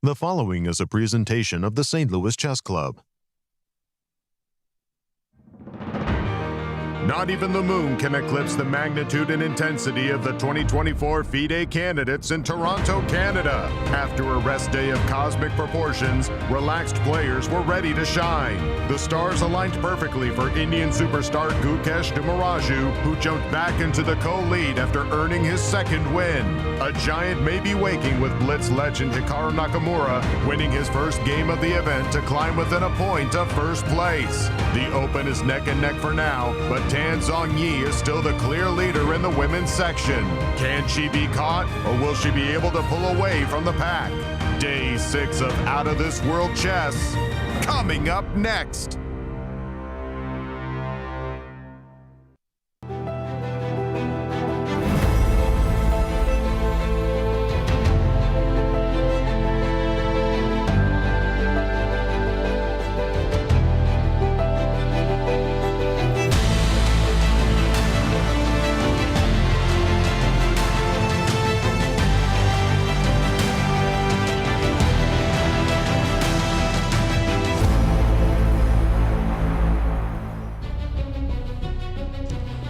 The following is a presentation of the St. Louis Chess Club. Not even the moon can eclipse the magnitude and intensity of the 2024 FIDE candidates in Toronto, Canada. After a rest day of cosmic proportions, relaxed players were ready to shine. The stars aligned perfectly for Indian superstar Gukesh who jumped back into the co-lead after earning his second win. A giant may be waking with Blitz legend Hikaru Nakamura winning his first game of the event to climb within a point of first place. The Open is neck and neck for now, but Zhongyi is still the clear leader in the women's section. Can she be caught, or will she be able to pull away from the pack? Day 6 of Out of This World Chess, coming up next.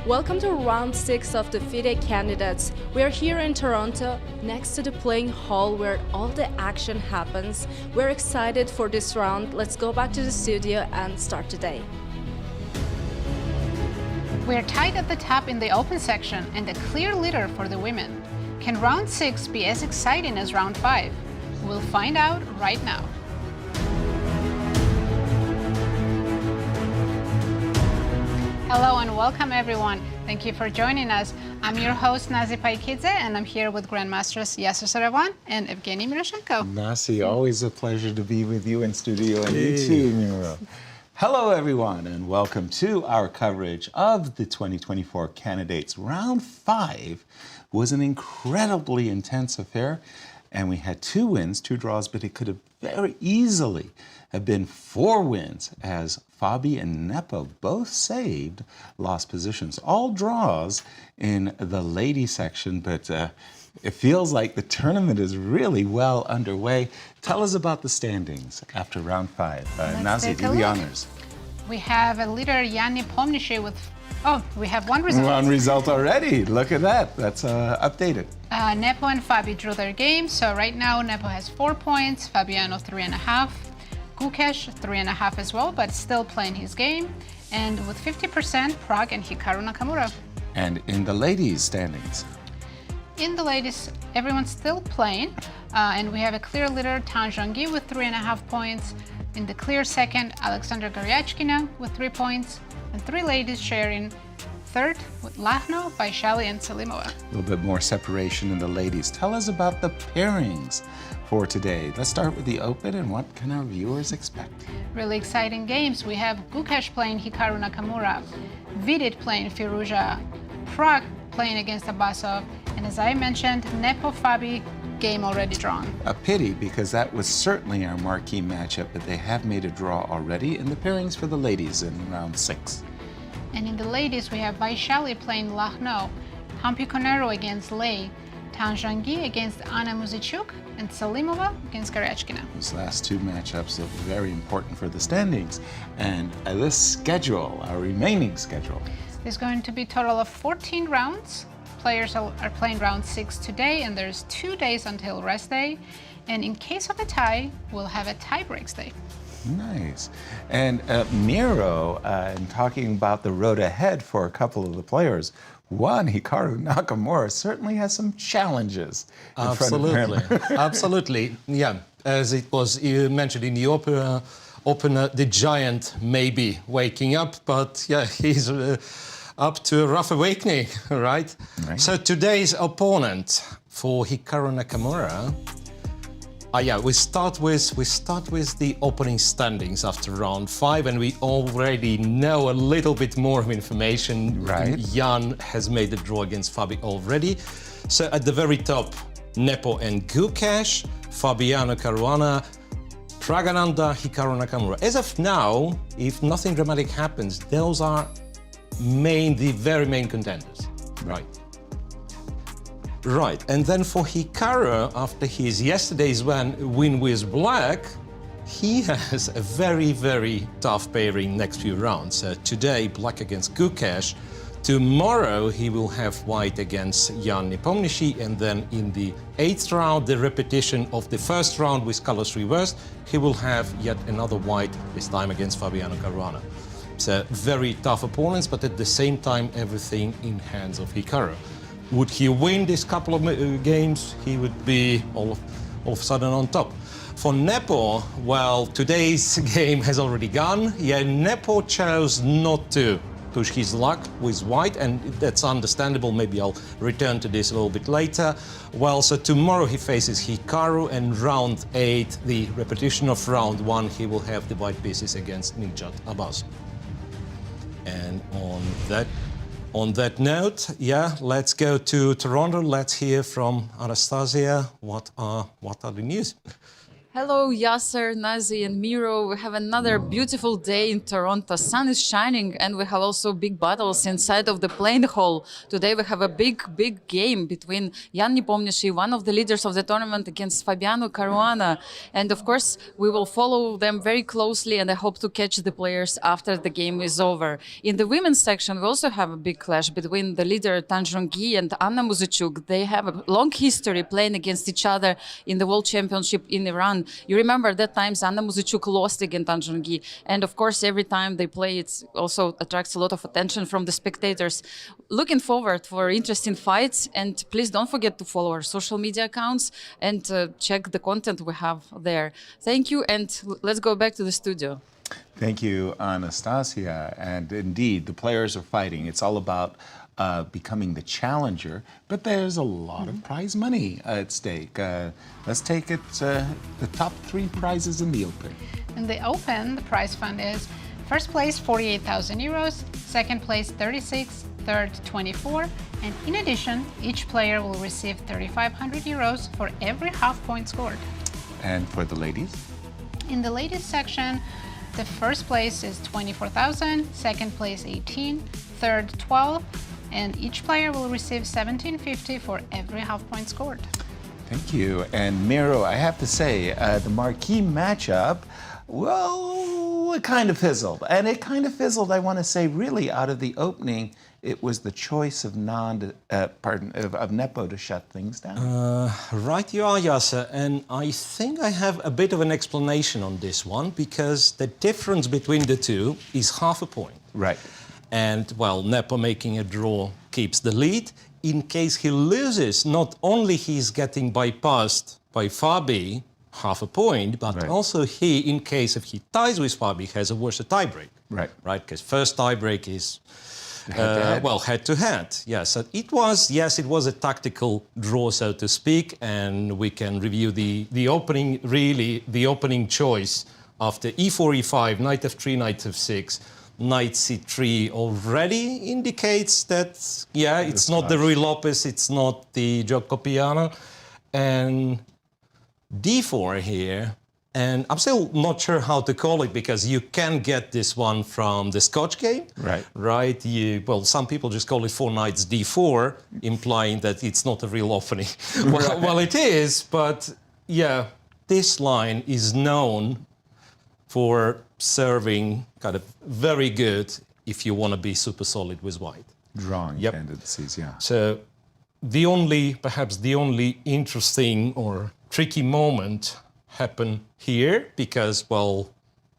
Welcome to round 6 of the FIDE candidates. We are here in Toronto, next to the playing hall where all the action happens. We're excited for this round. Let's go back to the studio and start today. We're tied at the top in the open section and the clear leader for the women. Can round 6 be as exciting as round 5? We'll find out right now. Hello and welcome everyone. Thank you for joining us. I'm your host Nazi Paikidze and I'm here with Grandmasters Yasser Seirawan and Evgeny Miroshnichenko. Nasi, always a pleasure to be with you in studio and you too, Miro. Hello everyone and welcome to our coverage of the 2024 candidates. Round 5 was an incredibly intense affair and we had 2 wins, 2 draws, but it could have very easily have been 4 wins as Fabi and Nepo both saved lost positions. All draws in the ladies section, but it feels like the tournament is really well underway. Tell us about the standings after round 5. Nazi, do the honors. We have a leader, Nepomniachtchi, with, we have one result. One result already. Look at that. That's updated. Nepo and Fabi drew their game. So right now, Nepo has 4 points, Fabiano 3.5. Gukesh 3.5 as well, but still playing his game. And with 50%, Pragg and Hikaru Nakamura. And in the ladies' standings? In the ladies, everyone's still playing. And we have a clear leader, Zhongyi, with 3.5 points. In the clear second, Aleksandra Goryachkina with 3 points. And 3 ladies sharing third with Lagno, Vaishali, and Salimova. A little bit more separation in the ladies. Tell us about the pairings for today. Let's start with the Open and what can our viewers expect? Really exciting games. We have Gukesh playing Hikaru Nakamura, Vidit playing Firouzja, Pragg playing against Abasov, and as I mentioned, Nepo Fabi game already drawn. A pity because that was certainly our marquee matchup, but they have made a draw already in the pairings for the ladies in round 6. And in the ladies, we have Vaishali playing Lagno, Hampiconero against Lei, Zhongyi against Muzychuk, and Salimova against Goryachkina. Those last 2 matchups are very important for the standings. And this schedule, our remaining schedule. There's going to be a total of 14 rounds. Players are playing round 6 today, and there's 2 days until rest day. And in case of a tie, we'll have a tie breaks day. Nice. And Miro, in talking about the road ahead for a couple of the players, one, Hikaru Nakamura, certainly has some challenges in front of him. Absolutely. Yeah, as it was mentioned in the opener, the giant may be waking up, but yeah, he's up to a rough awakening, right? So today's opponent for Hikaru Nakamura, we start with the opening standings after round 5, and we already know a little bit more of information. Right. Jan has made the draw against Fabi already. So at the very top, Nepo and Gukesh, Fabiano, Caruana, Praggnanandhaa, Hikaru Nakamura. As of now, if nothing dramatic happens, those are the very main contenders. Right. Right, and then for Hikaru, after his yesterday's win with Black, he has a very, very tough pairing next few rounds. Today, Black against Gukesh. Tomorrow, he will have White against Jan Nepomniachtchi, and then in the 8th round, the repetition of the first round with colors reversed, he will have yet another White, this time against Fabiano Caruana. So very tough opponents, but at the same time, everything in hands of Hikaru. Would he win this couple of games, he would be all of a sudden on top. For Nepo, well, today's game has already gone. Yeah, Nepo chose not to push his luck with White, and that's understandable. Maybe I'll return to this a little bit later. Well, so tomorrow he faces Hikaru, and round 8, the repetition of round 1, he will have the white pieces against Nijat Abasov. And on that note, yeah, let's go to Toronto. Let's hear from Anastasia. What are the news? Hello, Yasser, Nazi, and Miro. We have another beautiful day in Toronto. Sun is shining, and we have also big battles inside of the playing hall. Today we have a big game between Jan Nepomniachtchi, one of the leaders of the tournament, against Fabiano Caruana. And of course, we will follow them very closely, and I hope to catch the players after the game is over. In the women's section, we also have a big clash between the leader Zhongyi and Muzychuk. They have a long history playing against each other in the World Championship in Iran. You remember that times Muzychuk lost against Zhongyi, and of course every time they play it also attracts a lot of attention from the spectators. Looking forward for interesting fights, and please don't forget to follow our social media accounts and check the content we have there. Thank you, and let's go back to the studio. Thank you, Anastasia. And indeed, the players are fighting. It's all about becoming the challenger, but there's a lot of prize money at stake. Let's take it the top 3 prizes in the Open. In the Open, the prize fund is first place 48,000 euros, second place 36, third 24, and in addition, each player will receive 3,500 euros for every half point scored. And for the ladies? In the ladies section, the first place is 24,000, second place 18, third 12, and each player will receive 1,750 for every half point scored. Thank you. And Miro, I have to say, the marquee matchup, well, it kind of fizzled. And it kind of fizzled, I want to say, really out of the opening. It was the choice of Nepo to shut things down. Right you are, Yasser, and I think I have a bit of an explanation on this one, because the difference between the two is half a point. Right. And, well, Nepo making a draw keeps the lead. In case he loses, not only he's getting bypassed by Fabi, half a point, but also he, in case if he ties with Fabi, has a worse tiebreak. Right. Right, because first tiebreak is, head-to-head. Yes, it was a tactical draw, so to speak, and we can review the opening choice after e4, e5, knight f3, knight f6, knight c3 already indicates that, it's not the Rui Lopez, it's not the Jocopiano, and d4 here, and I'm still not sure how to call it, because you can get this one from the Scotch game, right? Some people just call it 4 knights d4, implying that it's not a real opening. Well, it is, but yeah, this line is known for serving kind of very good if you want to be super solid with white. Drawing tendencies, yeah. So perhaps the only interesting or tricky moment happened here, because, well,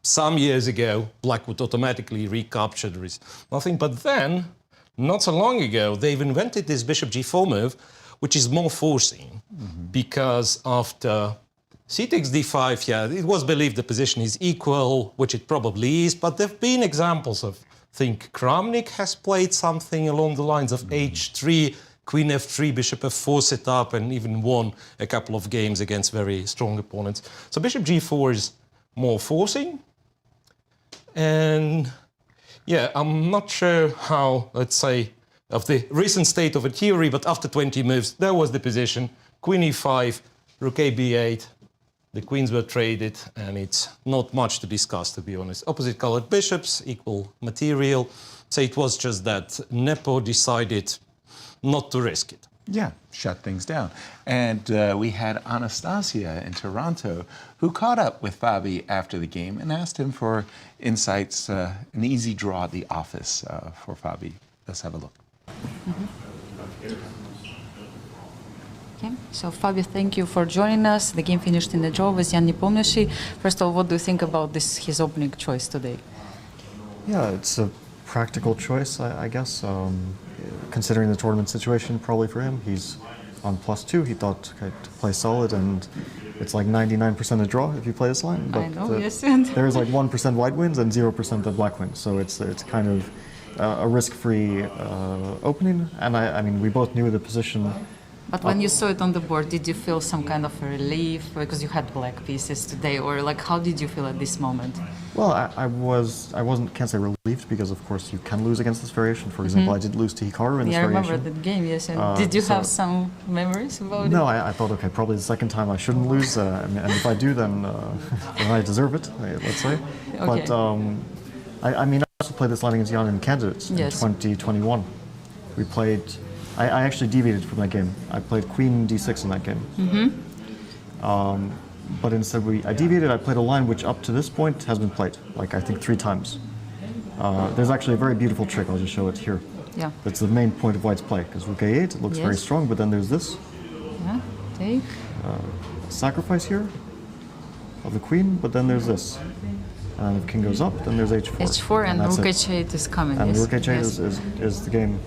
some years ago, Black would automatically recapture there is nothing. But then, not so long ago, they've invented this bishop g4 move, which is more forcing, because after c takes d5, it was believed the position is equal, which it probably is, but there have been examples of, I think Kramnik has played something along the lines of h3, queen f3, bishop f4 set up, and even won a couple of games against very strong opponents. So bishop g4 is more forcing. And I'm not sure how, let's say, of the recent state of a theory, but after 20 moves, there was the position, queen e5, rook a b8, the queens were traded, and it's not much to discuss, to be honest. Opposite colored bishops, equal material. So it was just that Nepo decided not to risk it. Yeah, shut things down. And we had Anastasia in Toronto who caught up with Fabi after the game and asked him for insights, an easy draw at the office for Fabi. Let's have a look. Okay. So Fabio, thank you for joining us. The game finished in a draw with Jan Nepomniachtchi. First of all, what do you think about his opening choice today? Yeah, it's a practical choice, I guess. Considering the tournament situation, probably for him, he's on +2. He thought, okay, to play solid, and it's like 99% a draw if you play this line. I know, yes. And there's like 1% white wins and 0% of black wins, so it's kind of a risk-free opening. And I mean, we both knew the position. But when you saw it on the board, did you feel some kind of a relief because you had black pieces today, or like how did you feel at this moment? Well, can't say relieved because of course you can lose against this variation. For example, I did lose to Hikaru in this variation. Yeah, I remember that game, yes. And did you have some memories about it? No, I thought, okay, probably the second time I shouldn't lose, and if I do, then I deserve it, let's say. Okay. But I mean, I also played this line against Jan in Candidates in 2021. We played. I actually deviated from that game. I played Queen D6 in that game. But instead, I deviated. I played a line which, up to this point, has been played, like I think 3 times. There's actually a very beautiful trick. I'll just show it here. Yeah. That's the main point of White's play, because Rook A8 it looks very strong, but then there's this. Yeah. Take. Sacrifice here of the Queen, but then there's this. And if King goes up, then there's H4. H4 and Rook H8 is coming. And Rook H8 is the game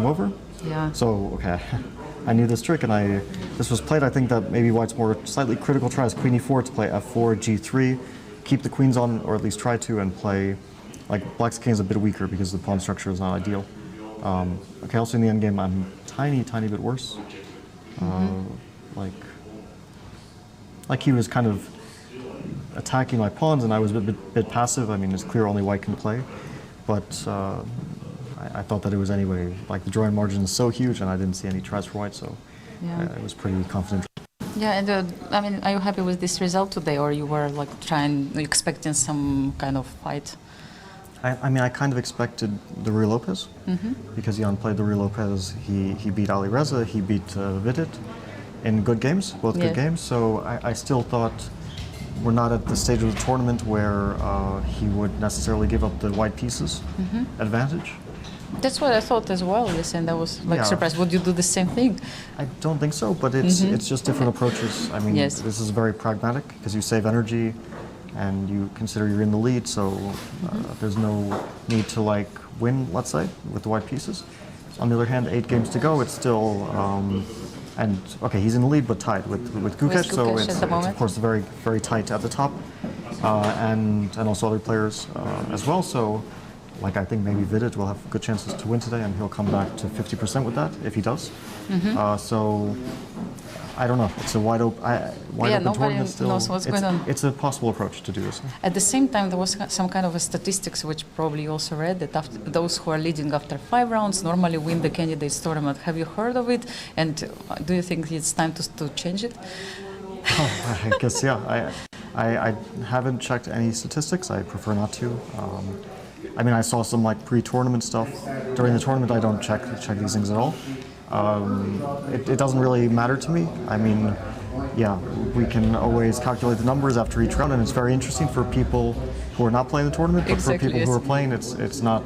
over. Yeah. So, okay, I knew this trick, and this was played, I think that maybe White's more slightly critical try is Queen E4 to play F4, G3, keep the queens on, or at least try to, and play, like, Black's king is a bit weaker because the pawn structure is not ideal. Okay, also in the endgame, I'm tiny bit worse. Like he was kind of attacking my pawns, and I was a bit passive. I mean, it's clear only White can play, but I thought that it was anyway, like the drawing margin is so huge and I didn't see any tries for White, so I was pretty confident. Yeah, and I mean, are you happy with this result today, or you were like expecting some kind of fight? I mean, I kind of expected the Ruy Lopez, because Jan played the Ruy Lopez, he beat Alireza, he beat Vidit in good games, both good games, so I still thought we're not at the stage of the tournament where he would necessarily give up the white pieces advantage. That's what I thought as well, yes, and I was like surprised. Would you do the same thing? I don't think so, but it's just different approaches. I mean, this is very pragmatic because you save energy and you consider you're in the lead, so there's no need to like win, let's say, with the white pieces. On the other hand, 8 games to go, it's still, and okay, he's in the lead but tied with Gukesh, so it's of course very, very tight at the top, and also other players as well, so like I think maybe Vidit will have good chances to win today, and he'll come back to 50% with that if he does. So I don't know. It's a wide open tournament still. Knows what's going on. It's a possible approach to do this. At the same time, there was some kind of a statistics which probably you also read that after those who are leading after 5 rounds normally win the candidates tournament. Have you heard of it? And do you think it's time to change it? I guess I haven't checked any statistics. I prefer not to. I mean, I saw some like pre-tournament stuff. During the tournament, I don't check these things at all. It doesn't really matter to me. I mean, yeah, we can always calculate the numbers after each round, and it's very interesting for people who are not playing the tournament. But for people who are playing, it's not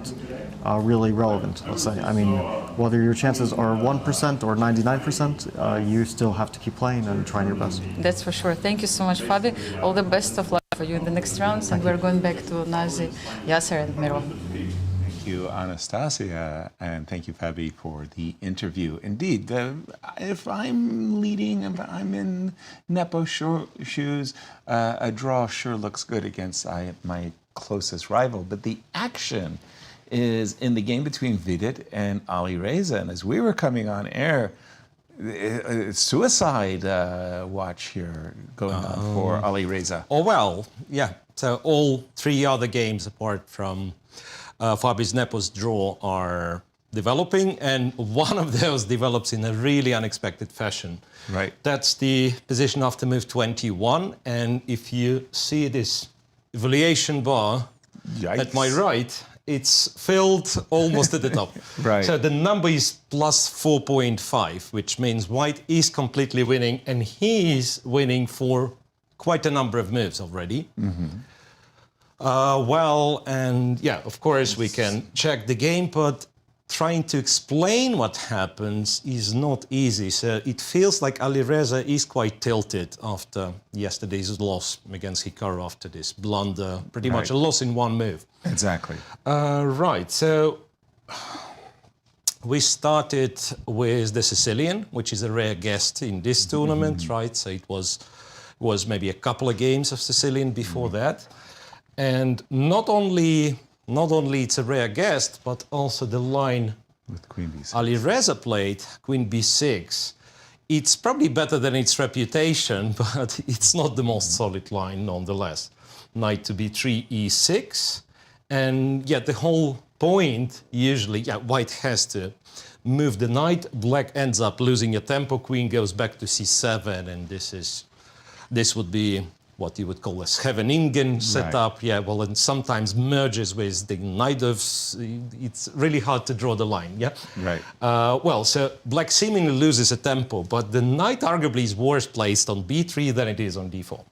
really relevant. Let's say. I mean, whether your chances are 1% or 99%, you still have to keep playing and trying your best. That's for sure. Thank you so much, Fabi. All the best of luck for you in the next rounds, and we're going back to Nazi, Yasser, and Miro. Thank you, Anastasia, and thank you, Fabi, for the interview. Indeed, if I'm leading, if I'm in Nepo's shoes, a draw sure looks good against my closest rival, but the action is in the game between Vidit and Alireza, and as we were coming on air, suicide watch here going on for Alireza. Oh, well, yeah. So all 3 other games apart from Fabi's Nepo's draw are developing, and one of those develops in a really unexpected fashion. Right. That's the position after move 21, and if you see this evaluation bar at my right, it's filled almost at the top. Right. So the number is plus 4.5, which means white is completely winning, and he is winning for quite a number of moves already. Well, and yeah, of course we can check the game, but trying to explain what happens is not easy. So it feels like Alireza is quite tilted after yesterday's loss against Hikaru after this blunder, pretty much a loss in one move. Exactly. Right, so we started with the Sicilian, which is a rare guest in this tournament, right? So it was maybe a couple of games of Sicilian before that. And not only it's a rare guest, but also the line with Queen B6. Alireza played, Queen B6. It's probably better than its reputation, but it's not the most solid line nonetheless. Knight to B3, E6. And yet the whole point, usually, white has to move the knight, black ends up losing a tempo, queen goes back to C7, and this would be what you would call a Scheveningen setup. Right. Yeah, well, and sometimes merges with the knight of... It's really hard to draw the line, yeah? Right. Well, so black seemingly loses a tempo, but the knight arguably is worse placed on B3 than it is on D4.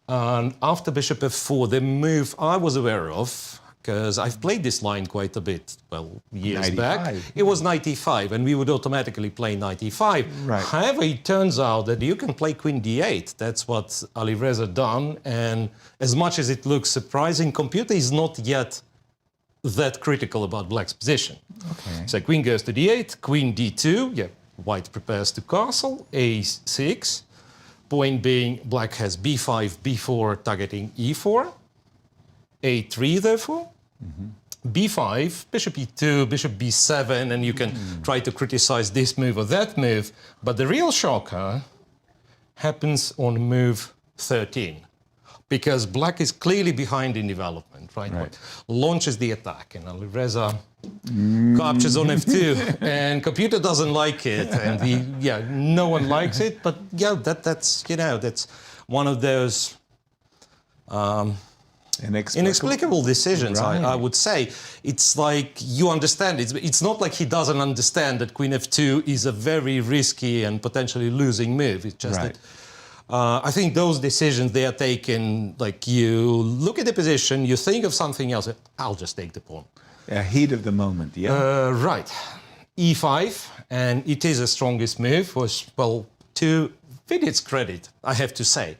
And after bishop F4, the move I was aware of, because I've played this line quite a bit, well, years back. It was knight e5, and we would automatically play knight e5. Right. However, it turns out that you can play queen d8. That's what Alireza done, and as much as it looks surprising, computer is not yet that critical about black's position. Okay. So queen goes to d8, queen d2, yeah, white prepares to castle, a6. Point being, black has b5, b4, targeting e4. a3, therefore. b5, bishop e2, bishop b7, and you can try to criticize this move or that move. But the real shocker happens on move 13, because black is clearly behind in development, right? Launches the attack, and Alireza captures on f2, and computer doesn't like it, and no one likes it. But yeah, that's one of those inexplicable decisions, I would say. It's like you understand it. It's not like he doesn't understand that queen f2 is a very risky and potentially losing move. It's just that I think those decisions, they are taken, like you look at the position, you think of something else, I'll just take the pawn. A heat of the moment, Right. e5, and it is the strongest move, was, well, to Vidit's credit, I have to say.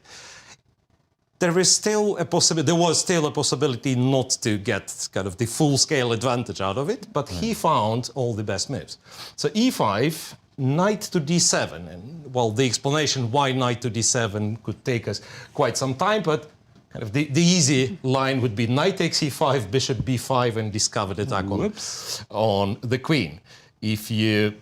There was still a possibility not to get kind of the full-scale advantage out of it, but he found all the best moves. So e5, knight to d7, and well, the explanation why knight to d7 could take us quite some time, but kind of the easy line would be knight takes e5, bishop b5, and discovered attack on the queen. If you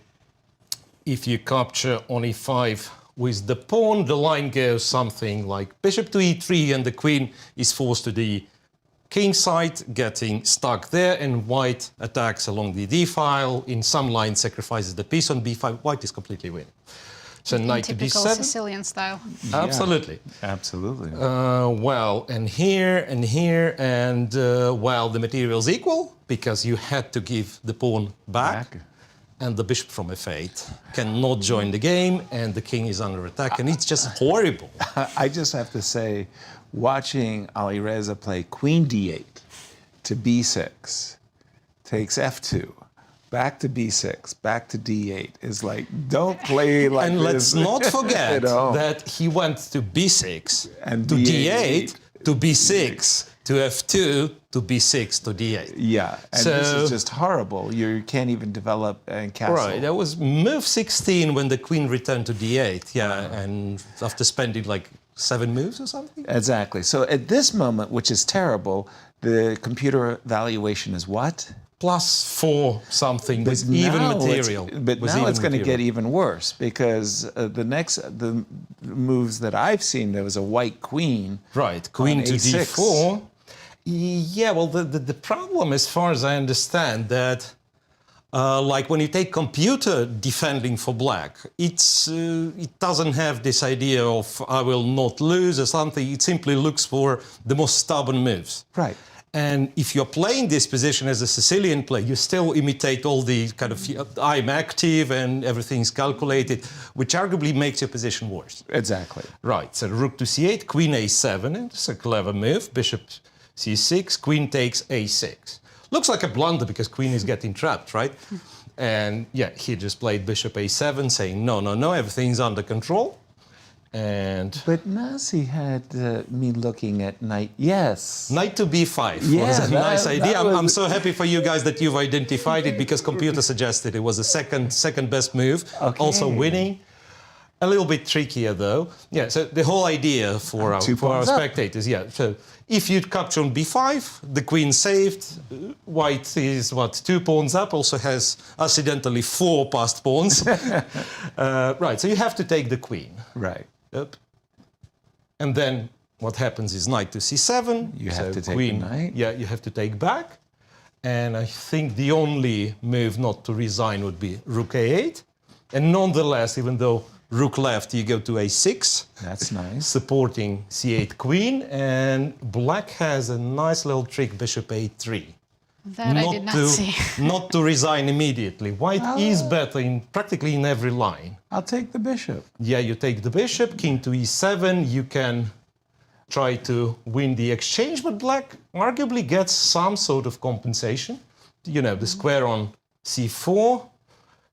capture on e5 with the pawn, the line goes something like bishop to e3, and the queen is forced to the king side, getting stuck there, and white attacks along the d file. In some lines, sacrifices the piece on b5. White is completely winning. So knight to d7. Typical Sicilian style. Absolutely. Absolutely. Well, and here, and well, the material's equal, because you had to give the pawn back. And the bishop from f8 cannot join the game, and the king is under attack, and it's just horrible. I just have to say, watching Alireza play queen d8 to b6, takes f2, back to b6, back to d8, is like, don't play like and this. And let's not forget that he went to b6, and to d8, to b6, to f2, to b6, to d8. Yeah, and this is just horrible. You can't even develop and castle. Right, that was move 16 when the queen returned to d8, and after spending like 7 moves or something? Exactly. So at this moment, which is terrible, the computer valuation is what? +4 something with even material. But now it's going to get even worse, because the moves that I've seen, there was a white queen. Right, queen to d4. Yeah, well, the problem, as far as I understand, that like when you take computer defending for black, it doesn't have this idea of I will not lose or something. It simply looks for the most stubborn moves. Right. And if you're playing this position as a Sicilian player, you still imitate all the kind of I'm active and everything's calculated, which arguably makes your position worse. Exactly. Right, so rook to c8, queen a7, and it's a clever move. Bishop c6, queen takes a6. Looks like a blunder because queen is getting trapped, right? And yeah, he just played bishop a7, saying, no, no, no, everything's under control. But Nazi had me looking at knight, yes. Knight to b5 Yeah, was a nice that idea. was- I'm so happy for you guys that you've identified it because computer suggested it was the second best move, Okay. also winning. A little bit trickier though. Yeah, so the whole idea for our spectators, yeah. So if you capture on b5, the queen saved. White is, 2 pawns up, also has accidentally 4 passed pawns. Right, so you have to take the queen. Right. Up. And then what happens is knight to c7. You have to take queen, the knight. Yeah, you have to take back. And I think the only move not to resign would be rook a8. And nonetheless, even though rook left, you go to a6. That's nice. Supporting c8 queen. And black has a nice little trick, bishop a3. That I did not see. Not to resign immediately. White is better in practically in every line. I'll take the bishop. Yeah, you take the bishop, king to e7, you can try to win the exchange, but black arguably gets some sort of compensation. You know, the square on c4,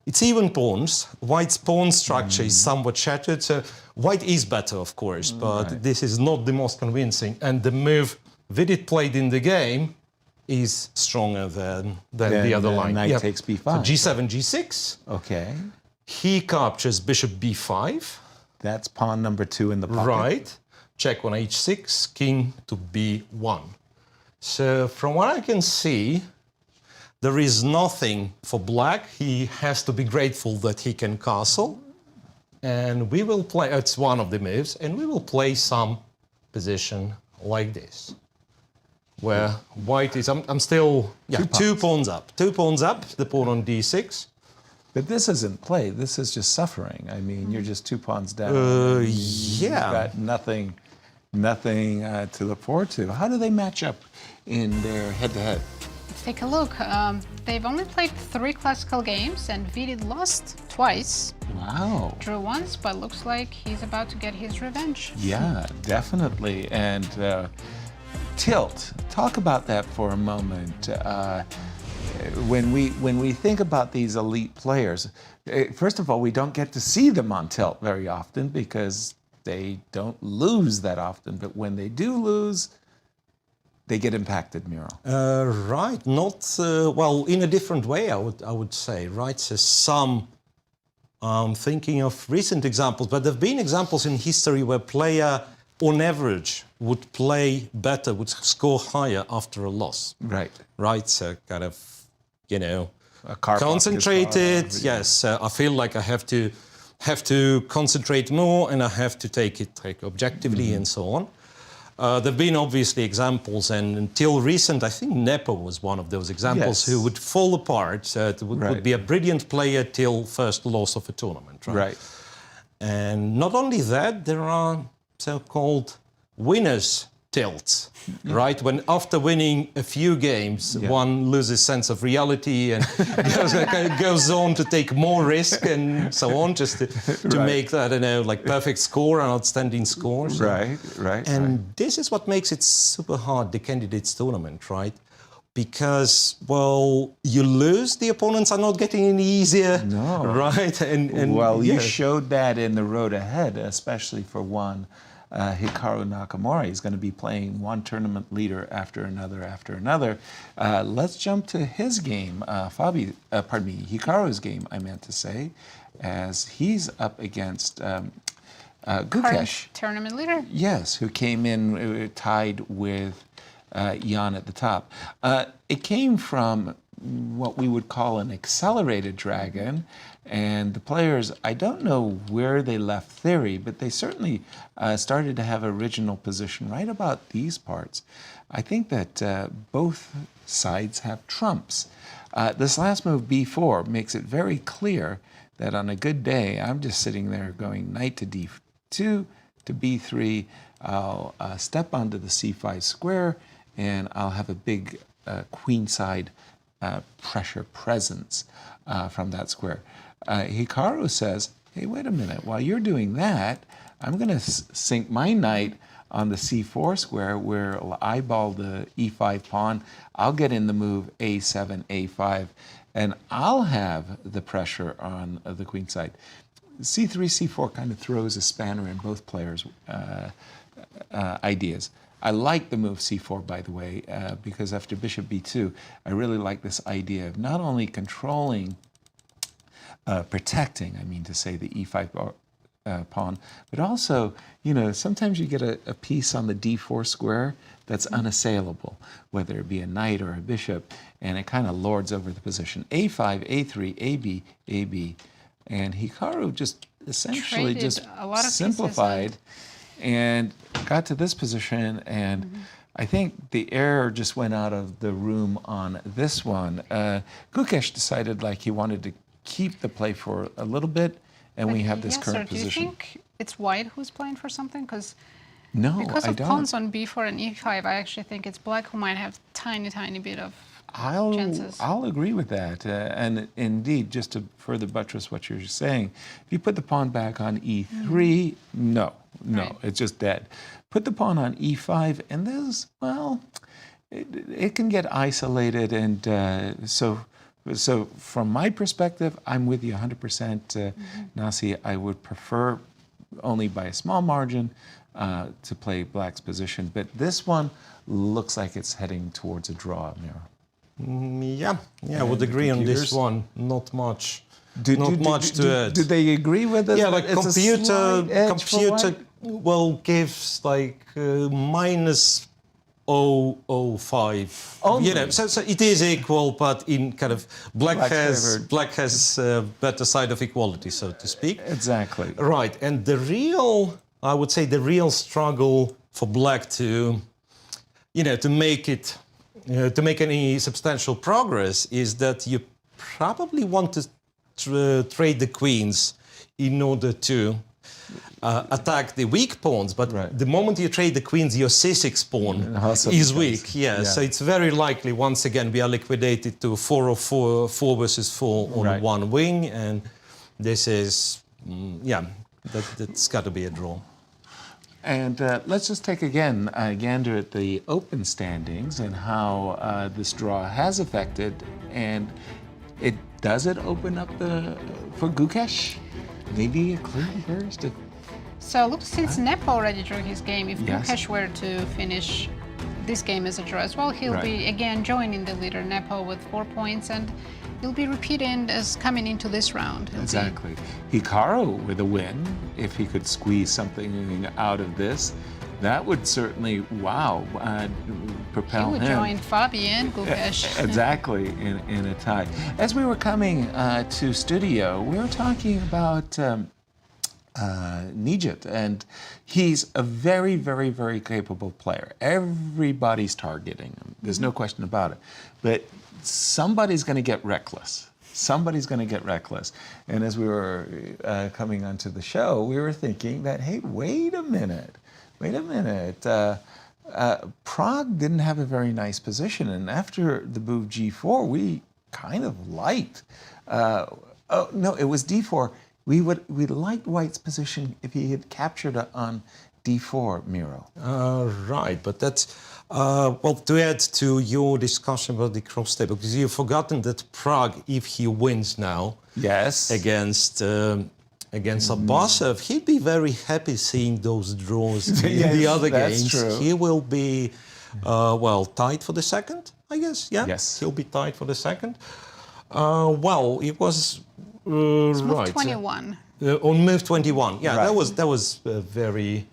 it's even pawns. White's pawn structure is somewhat shattered, so white is better, of course, but this is not the most convincing. And the move Vidit played in the game is stronger than the other line. Knight takes b5. So g7, g6. Okay. He captures bishop b5. That's pawn number 2 in the pocket. Right. Check on h6, king to b1. So from what I can see, there is nothing for black. He has to be grateful that he can castle. And we will play, it's one of the moves, and we will play some position like this. Where white is, I'm still, yeah, 2 pawns up. 2 pawns up, the pawn on d6. But this isn't play, this is just suffering. I mean, you're just 2 pawns down. Yeah. You've got nothing to look forward to. How do they match up in their head-to-head? Let's take a look. They've only played 3 classical games, and Vidit lost twice. Wow. Drew once, but looks like he's about to get his revenge. Yeah, definitely. And tilt, talk about that for a moment. When we think about these elite players, first of all, we don't get to see them on tilt very often because they don't lose that often. But when they do lose, they get impacted, Miro. Right, not well, in a different way, I would say. Right, so some. Thinking of recent examples, but there have been examples in history where player, on average, would play better, would score higher after a loss. Right. Right, so kind of, you know, Karpov concentrated. is Yes, I feel like I have to concentrate more, and I have to take it objectively and so on. There have been obviously examples, and until recent, I think Nepo was one of those examples who would fall apart. Would be a brilliant player till first loss of a tournament. Right. And not only that, there are so-called winners' tilts, right? When after winning a few games, one loses sense of reality and goes on to take more risk and so on, just to make, I don't know, like perfect score and outstanding scores. Right. And this is what makes it super hard, the candidates tournament, right? Because, well, you lose, the opponents are not getting any easier, right? And well, you showed that in the road ahead, especially for one Hikaru Nakamura. He's going to be playing one tournament leader after another. Let's jump to his game, Hikaru's game, I meant to say, as he's up against Gukesh. Tournament leader. Yes, who came in tied with Jan at the top. It came from what we would call an accelerated dragon, and the players, I don't know where they left theory, but they certainly started to have original position right about these parts. I think that both sides have trumps. This last move, b4, makes it very clear that on a good day, I'm just sitting there going knight to d2 to b3, I'll step onto the c5 square, and I'll have a big queenside pressure presence from that square. Hikaru says, hey, wait a minute, while you're doing that, I'm going to sink my knight on the c4 square where I'll eyeball the e5 pawn. I'll get in the move a7, a5, and I'll have the pressure on the queen side. c3, c4 kind of throws a spanner in both players' ideas. I like the move c4, by the way, because after bishop b2, I really like this idea of not only controlling, protecting, I mean to say, the e5 pawn, but also, you know, sometimes you get a piece on the d4 square that's unassailable, whether it be a knight or a bishop, and it kind of lords over the position. a5, a3, ab, ab, and Hikaru just essentially just simplified and got to this position, and I think the air just went out of the room on this one. Gukesh decided like he wanted to keep the play for a little bit, and we have this current position. Do you think it's white who's playing for something? Because I don't. Pawns on b4 and e5, I actually think it's black who might have tiny bit of chances. I'll agree with that. And indeed, just to further buttress what you're saying, if you put the pawn back on e3, no, right. It's just dead. Put the pawn on e5, and this, well, it can get isolated, and so from my perspective, I'm with you 100%, Nasi. I would prefer only by a small margin to play black's position, but this one looks like it's heading towards a draw, Miro. I would agree on this one. Not much. Not much to add. Do they agree with us? Yeah, like computer well gives like minus 0.05. Only. You know, so it is equal, but in kind of black has better side of equality, so to speak. Exactly. Right, and I would say the real struggle for black to make it. To make any substantial progress is that you probably want to trade the queens in order to attack the weak pawns. But the moment you trade the queens, your c6 pawn is weak. Yeah, so it's very likely once again we are liquidated to 4 versus 4 on one wing, and this is that's got to be a draw. And let's just take again a gander at the open standings and how this draw has affected. And does it open up for Gukesh? Maybe a clue first? So look, since Nepo already drew his game, if Gukesh were to finish this game as a draw as well, he'll be again joining the leader Nepo with 4 points, and he'll be repeating as coming into this round. Exactly. Hikaru with a win, if he could squeeze something out of this, that would certainly, propel him. He would join Fabiano, Gukesh. Exactly, in a tie. As we were coming to studio, we were talking about Nijat, and he's a very, very, very capable player. Everybody's targeting him. There's no question about it. But somebody's going to get reckless. Somebody's going to get reckless. And as we were coming onto the show, we were thinking that, hey, wait a minute. Prague didn't have a very nice position, and after the move g4, we kind of liked. It was d4. We liked White's position if he had captured it on d4, Miro. Right, but that's to add to your discussion about the cross table, because you've forgotten that Prague, if he wins now, against Abasov, he'd be very happy seeing those draws in the other games. True. He will be tied for the second, I guess. Yeah. Yes. He'll be tied for the second. It was. Move 21. On move 21, that was a very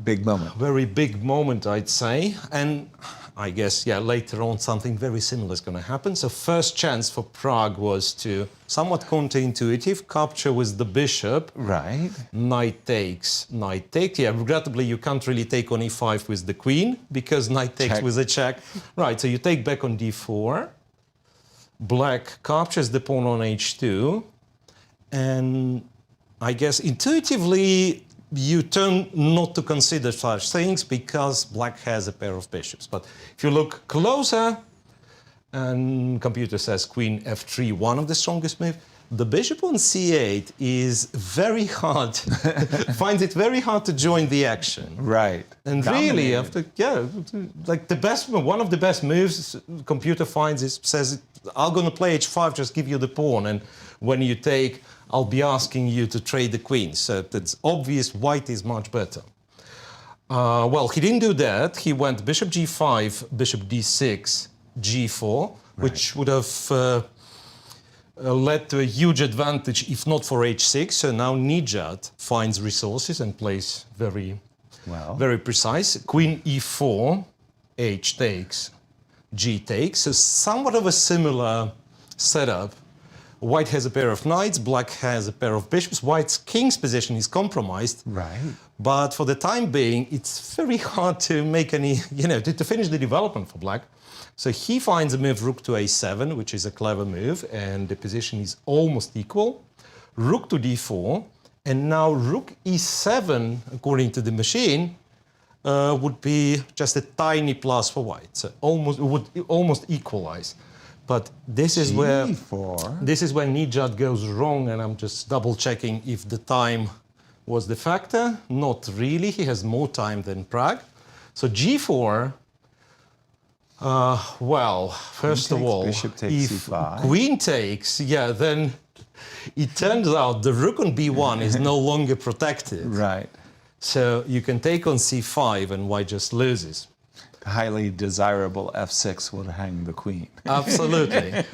big moment. Very big moment, I'd say. And I guess, later on something very similar is going to happen. So first chance for Prague was to somewhat counterintuitive capture with the bishop. Right. Knight takes. Yeah, regrettably, you can't really take on e5 with the queen because knight takes with a check. Right, so you take back on d4. Black captures the pawn on h2, and I guess intuitively you tend not to consider such things because black has a pair of bishops. But if you look closer, and computer says queen f3, one of the strongest moves, the bishop on c8 is very hard, finds it very hard to join the action. Right. And really, after, like the best, one of the best moves computer finds is, says, I'm going to play h5, just give you the pawn, and when you take, I'll be asking you to trade the queen. So it's obvious white is much better. Well, he didn't do that. He went bishop g5, bishop d6, g4, which would have led to a huge advantage if not for h6. So now Nijat finds resources and plays very precise. Queen e4, h takes, g takes. So somewhat of a similar setup. White has a pair of knights, black has a pair of bishops. White's king's position is compromised. Right. But for the time being, it's very hard to make any, to finish the development for black. So he finds a move rook to a7, which is a clever move, and the position is almost equal. Rook to d4, and now rook e7, according to the machine, would be just a tiny plus for white. So would almost equalize. But this is where Nijat goes wrong, and I'm just double checking if the time was the factor. Not really. He has more time than Prague. So g4. Well, first of all, bishop takes if c5. Queen takes, then it turns out the rook on b1 is no longer protected. Right. So you can take on c5 and white just loses. Highly desirable f6 would hang the queen. Absolutely.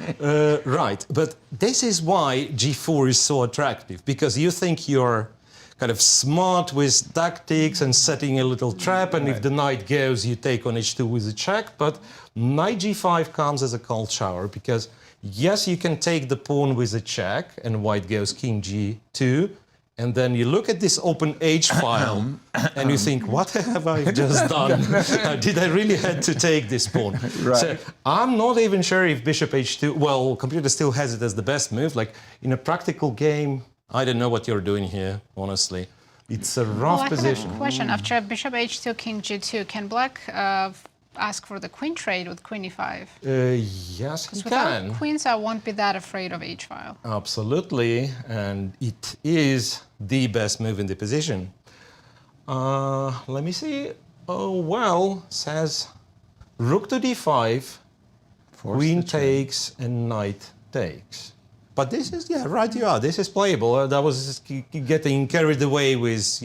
Right. But this is why g4 is so attractive, because you think you're kind of smart with tactics and setting a little trap, and if the knight goes, you take on h2 with a check. But knight g5 comes as a cold shower, because yes, you can take the pawn with a check, and white goes king g2, and then you look at this open h file, and you think, what have I just done? Did I really have to take this pawn? Right. So I'm not even sure if bishop h2, well, computer still has it as the best move. Like in a practical game, I don't know what you're doing here, honestly. It's a rough position. I have a question. After bishop h2, king g2, can black ask for the queen trade with queen e5? Yes, he Without can. queens, I won't be that afraid of h file. Absolutely, and it is the best move in the position. Let me see. Oh, well, says rook to d5, queen takes, and knight takes. But this is, right you are. This is playable. That was getting carried away with,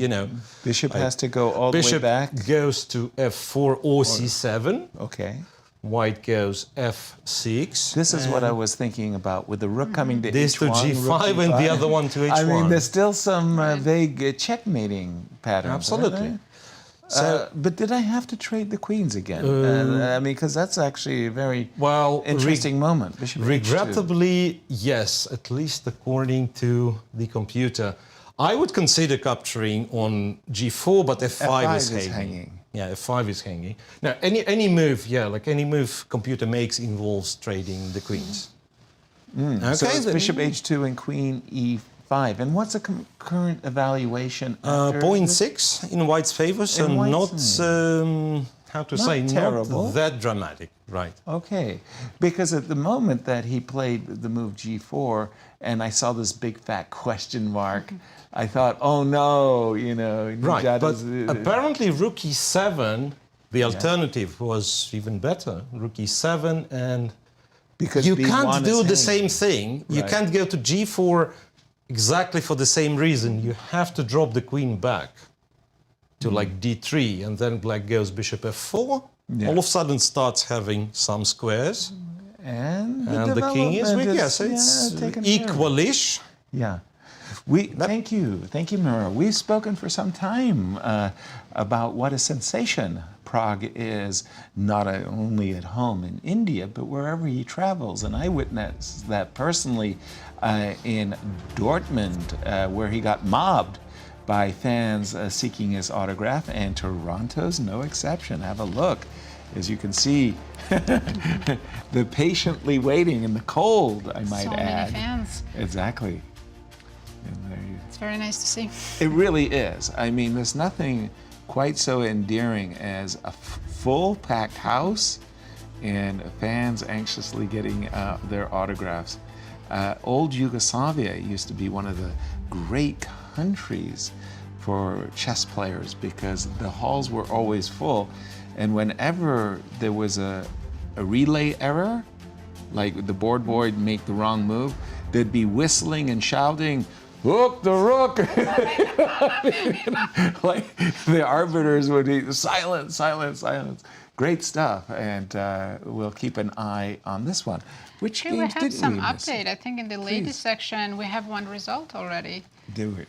Bishop has to go all the way back. Bishop goes to f4 or c7. Okay. White goes f6. This is what I was thinking about with the rook coming to this h1. to g5 and the other one to h1. I mean, there's still some vague checkmating patterns. Absolutely. So, but did I have to trade the queens again? I mean, because that's actually a very interesting moment. Bishop regrettably, yes, at least according to the computer. I would consider capturing on g4, but f5 is hanging. Yeah, f5 is hanging. Now, any move, like any move computer makes involves trading the queens. Okay, so it's bishop h2 and queen e5. And what's a concurrent evaluation? 0.6 in white's favor, so not, not that dramatic, right? Okay, because at the moment that he played the move g4, and I saw this big fat question mark, I thought, oh no, Right, but apparently rook e7, the alternative was even better. Rook e7, and because you can't do the same thing. Right. You can't go to g4 exactly for the same reason. You have to drop the queen back to like d3, and then black goes bishop f4. Yeah. All of a sudden starts having some squares. And the king is weak. Yes, it's equalish. Yeah. Thank you, Miro. We've spoken for some time about what a sensation Prague is, not only at home in India, but wherever he travels. And I witnessed that personally in Dortmund, where he got mobbed by fans seeking his autograph, and Toronto's no exception. Have a look. As you can see, the patiently waiting in the cold, I might add. So many fans. Exactly. It's very nice to see. It really is. I mean, there's nothing quite so endearing as a full packed house and fans anxiously getting their autographs. Old Yugoslavia used to be one of the great countries for chess players because the halls were always full, and whenever there was a relay error, like the board boy would make the wrong move, they'd be whistling and shouting, "Hook the rook!" Like the arbiters would be silence, silence, silence. Great stuff, and we'll keep an eye on this one. Which Here we games have did some we miss? update. I think in the latest section we have one result already. Do it.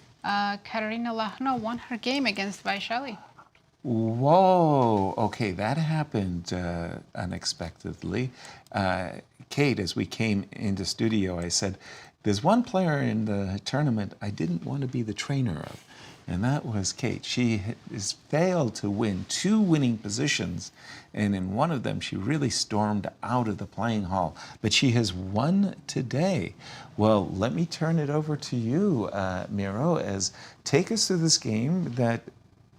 Katerina Lagno won her game against Vaishali. Whoa, okay, that happened unexpectedly. Kate, as we came into studio, I said, there's one player in the tournament I didn't want to be the trainer of, and that was Kate. She has failed to win 2 winning positions, and in one of them she really stormed out of the playing hall, but she has won today. Well, let me turn it over to you, Miro, as take us through this game that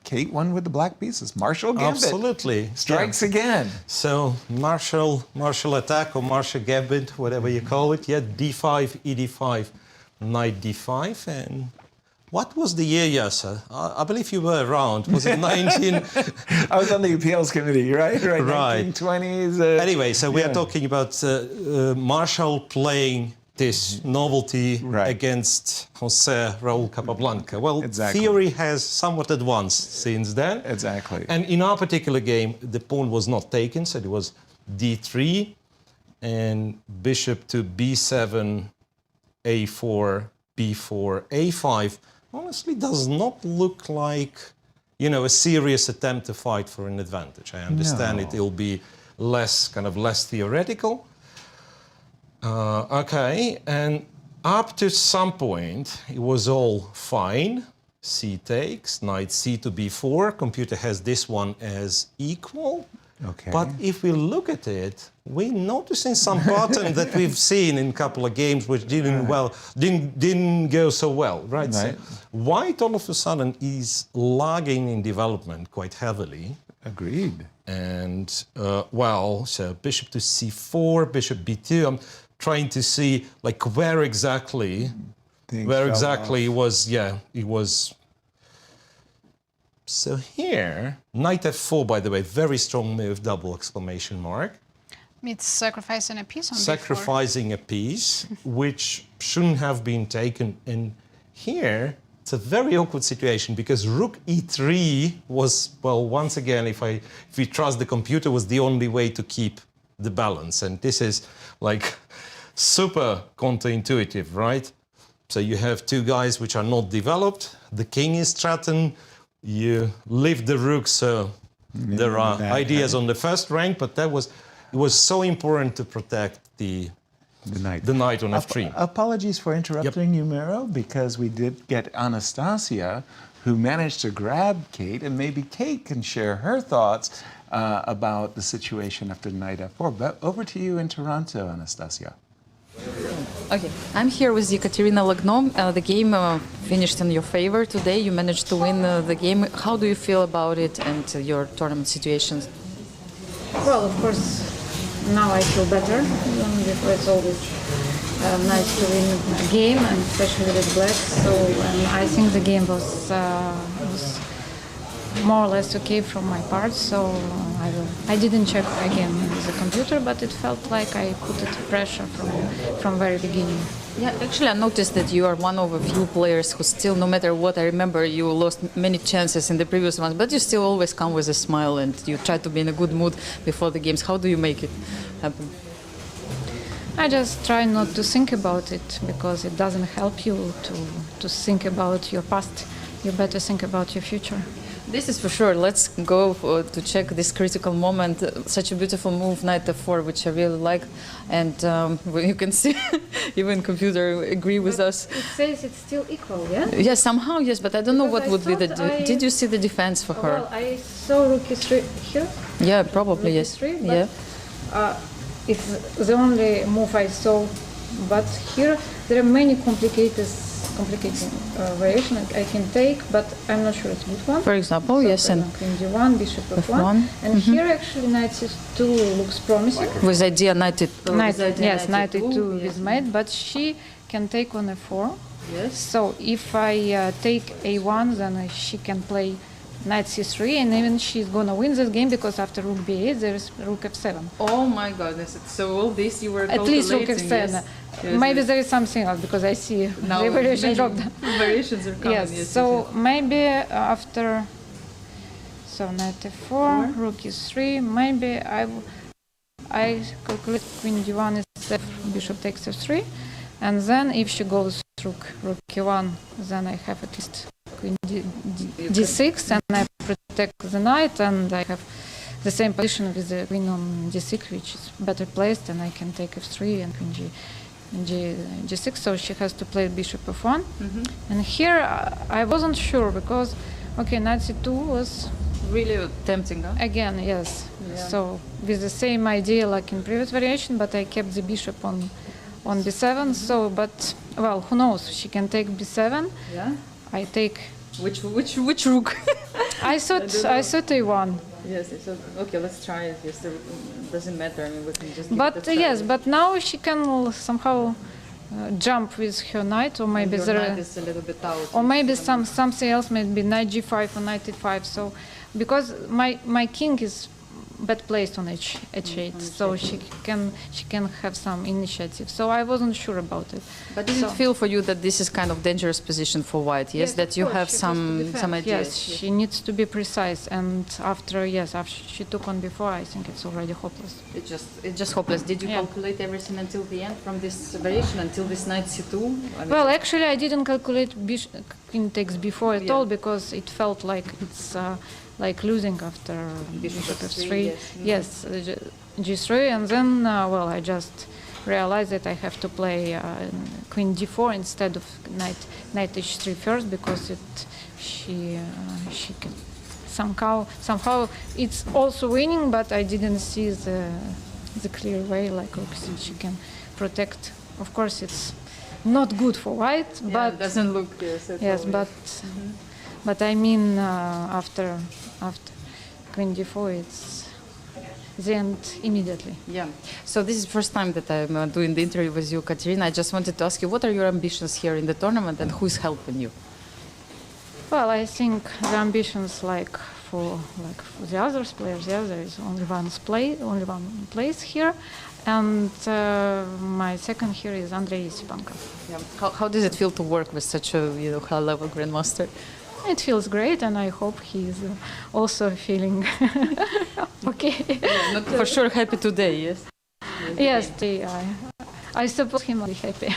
Kate won with the black pieces. Martial Gambit. Absolutely. Strikes again. So martial attack or martial gambit, whatever you call it. Yeah, d5, e5, knight d5. And what was the year, Yasser? I believe you were around. Was it 19? I was on the appeals committee, right? Right. 1920s. Anyway, so we are talking about Marshall playing this novelty against Jose Raul Capablanca. Well, theory has somewhat advanced since then. Exactly. And in our particular game, the pawn was not taken, so it was d3 and bishop to b7, a4, b4, a5. Honestly, does not look like, you know, a serious attempt to fight for an advantage. I understand it'll be less theoretical. Okay, and up to some point, it was all fine. C takes, knight c to b4. Computer has this one as equal. Okay. But if we look at it, we're noticing some pattern that we've seen in a couple of games which didn't go so well, right? So white all of a sudden is lagging in development quite heavily. Agreed. And so bishop to c4, bishop b2. I'm trying to see like where exactly it was. Yeah, it was. So here, knight f4, by the way, very strong move, double exclamation mark. It's sacrificing a piece on Sacrificing a piece, which shouldn't have been taken. And here, it's a very awkward situation because rook e3 was, well, once again, if we trust the computer, was the only way to keep the balance. And this is like super counterintuitive, right? So you have 2 guys which are not developed. The king is threatened. You leave the rook, so there are ideas on the first rank, but it was so important to protect the knight on f3. Apologies for interrupting you, Miro, because we did get Anastasia, who managed to grab Kate, and maybe Kate can share her thoughts about the situation after knight f4. But over to you in Toronto, Anastasia. Okay, I'm here with Ekaterina Lagno. The game finished in your favor today. You managed to win the game. How do you feel about it and your tournament situations? Well, of course, now I feel better. Before it's always nice to win a game, and especially with black. So I think the game was more or less okay from my part. So I didn't check again with the computer, but it felt like I put it pressure from very beginning. Yeah, actually I noticed that you are one of a few players who still, no matter what, I remember you lost many chances in the previous ones, but you still always come with a smile and you try to be in a good mood before the games. How do you make it happen? I just try not to think about it because it doesn't help you to think about your past. You better think about your future. This is for sure. Let's go to check this critical moment. Such a beautiful move, knight f4, which I really like. And you can see, even computer agree with us. It says it's still equal, yeah? Yes, somehow, yes, but I don't know what would be the... Did you see the defense for her? Well, I saw rook e3 here. Yeah, probably, rook yes. E3, yeah. It's the only move I saw. But here, there are many complicated complicated variation I can take, but I'm not sure it's a good one. For example, So, yes, for and example, Queen D1, Bishop F1. F1. And here actually Knight C2 looks promising. with idea knight Yes, Knight E2 is made, but she can take on F4. Yes. So if I take A1, then she can play Knight C3, and even she's gonna win this game because after Rook B8 there is Rook F7. Oh my goodness! So all this you were At least Rook calculating, F7. yes. Yes, Maybe yes. there is something else because I see Now the variation many dropped. variations are coming. Yes, so maybe after, so Knight F4, Rook E3, maybe I calculate Queen D1 is F, Bishop takes F3, and then if she goes Rook E1, then I have at least Queen D6, and I protect the knight, and I have the same position with the Queen on D6, which is better placed, and I can take F3 and Queen G6, so she has to play Bishop F1. And here I wasn't sure because, okay, Knight C2 was really tempting, huh? again, yes. Yeah. So with the same idea like in previous variation, but I kept the bishop on B7. So, but well, who knows? She can take B7. Yeah. I take. Which rook? I thought A1. Yes. So okay, let's try it. Yes, doesn't matter. I mean, we can just. Give But it a try. yes, but now she can somehow jump with her knight, or maybe Your there, knight is a little bit out. or maybe something else, maybe Knight G5 or Knight E5. So because my king is bad placed on H8, so she can have some initiative. So I wasn't sure about it. But did it feel for you that this is kind of dangerous position for white? Yes, that of you course, have she has to some defend. ideas. Yes, she needs to be precise. And after she took on before, I think it's already hopeless. It's just hopeless. Did you calculate everything until the end from this variation, until this Knight C2? I mean, Well, actually, I didn't calculate Queen takes before at all because it felt like it's like losing after Bishop F3. Yes, G3, and then well, I just realized that I have to play Queen D4 instead of Knight H3 first because she can somehow it's also winning, but I didn't see the clear way like she can protect. Of course, it's not good for white, but it doesn't look yes, but I mean after Queen D4, it's the end immediately. Yeah. So this is the first time that I'm doing the interview with you, Katerina. I just wanted to ask you, what are your ambitions here in the tournament, and who's helping you? Well, I think the ambitions like for the other players, yeah, there is only one place here, and my second here is Andrei Yasipenko. Yeah. How does it feel to work with such a high-level grandmaster? It feels great, and I hope he's also feeling okay. Yeah, for sure happy today, yes? Yes, I suppose he will be happy.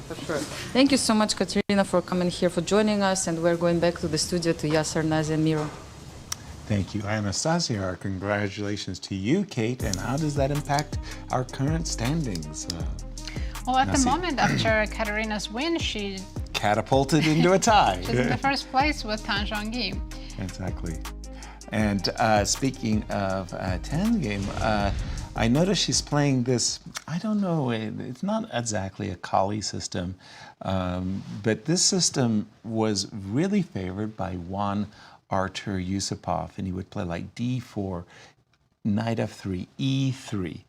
For sure. Thank you so much, Katerina, for coming here, for joining us, and we're going back to the studio to Yasser, Nazi, and Miro. Thank you, Anastasia. Our congratulations to you, Kate. And how does that impact our current standings? Well, at the Nazi. moment, after Katerina's win, she Catapulted into a tie. she's in the first place with Zhongyi. Exactly. And speaking of Tan game, I noticed she's playing this, I don't know, it's not exactly a Kali system, but this system was really favored by one Artur Yusupov, and he would play like D4, Knight F3, E3,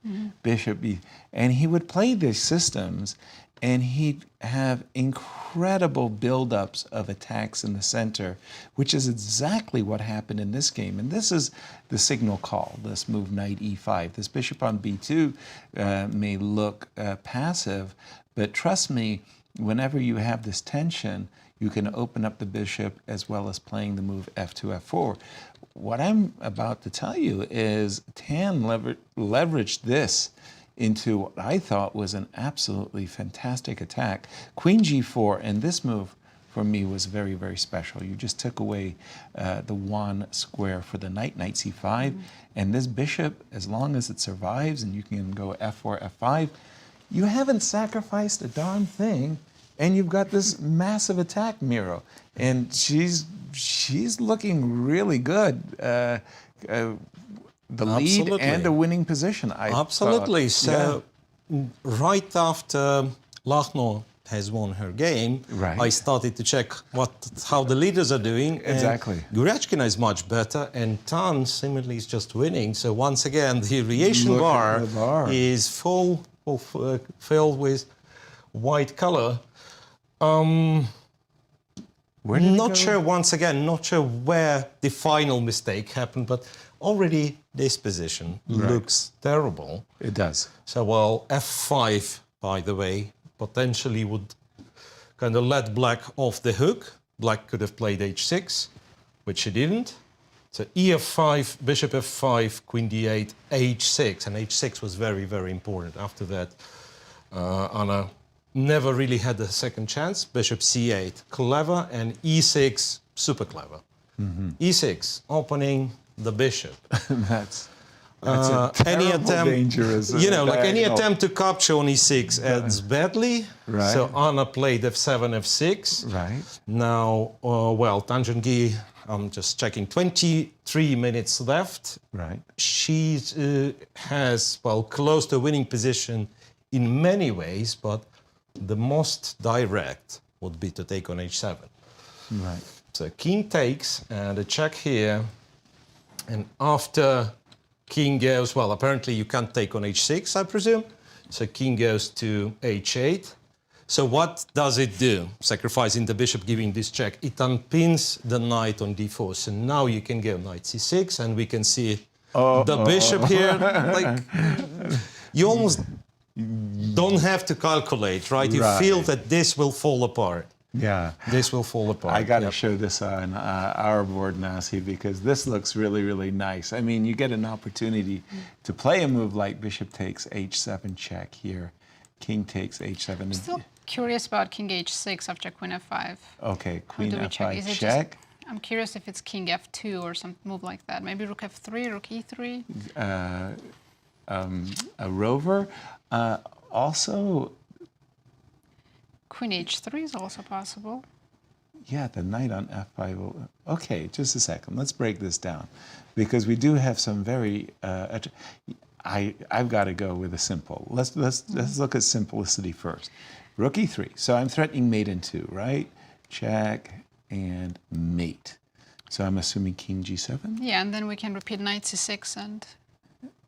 Bishop B, and he would play these systems, and he'd have incredible buildups of attacks in the center, which is exactly what happened in this game. And this is the signal call, this move Knight E5. This bishop on B2 may look passive, but trust me, whenever you have this tension, you can open up the bishop as well as playing the move F2, F4. What I'm about to tell you is Tan leveraged this into what I thought was an absolutely fantastic attack. Queen G4, and this move for me was very, very special. You just took away the one square for the knight, Knight C5, and this bishop, as long as it survives and you can go F4, F5, you haven't sacrificed a darn thing, and you've got this massive attack, Miro. And she's looking really good. The lead and a winning position, I Absolutely. thought. So right after Lagno has won her game, Right. I started to check how the leaders are doing. Exactly. And Goryachkina is much better, and Tan similarly is just winning. So once again, the reaction Look bar, at the bar. is filled with white color. Where did it Not go? sure, once again, not sure where the final mistake happened, but already this position looks terrible. It does. So, well, f5, by the way, potentially would kind of let black off the hook. Black could have played h6, which he didn't. So e5, bishop f5, queen d8, h6, and h6 was very, very important. After that, Anna never really had a second chance. Bishop c8, clever, and e6, super clever. e6, opening the bishop. That's a Any terrible attempt, dangerous, you know, like any diagonal. attempt to capture on e6 ends badly. Right. So Anna played f7, f6. Right. Now, Well, Tan Zhongyi, I'm just checking, 23 minutes left. Right. She has, well, close to a winning position in many ways, but the most direct would be to take on h7. Right. So king takes, and a check here. And after king goes, well, apparently you can't take on h6, I presume. So king goes to h8. So what does it do? Sacrificing the bishop, giving this check. It unpins the knight on d4. So now you can go knight c6, and we can see the bishop here. Like, you almost don't have to calculate, right? You feel that this will fall apart. Yeah. This will fall apart. I got to show this on our board, Nazi, because this looks really, really nice. I mean, you get an opportunity to play a move like bishop takes h7 check here. King takes h7. I'm still curious about king h6 after queen f5. Okay, queen How do we f5 Is it check. I'm curious if it's king f2 or some move like that. Maybe rook f3, rook e3. A rover. Also, Queen h3 is also possible. yeah, the knight on f5. Okay, just a second. Let's break this down, because we do have some very. I've got to go with a simple. Let's look at simplicity first. Rook e3. So I'm threatening mate in 2, right? Check and mate. So I'm assuming king g7. Yeah, and then we can repeat knight c6 and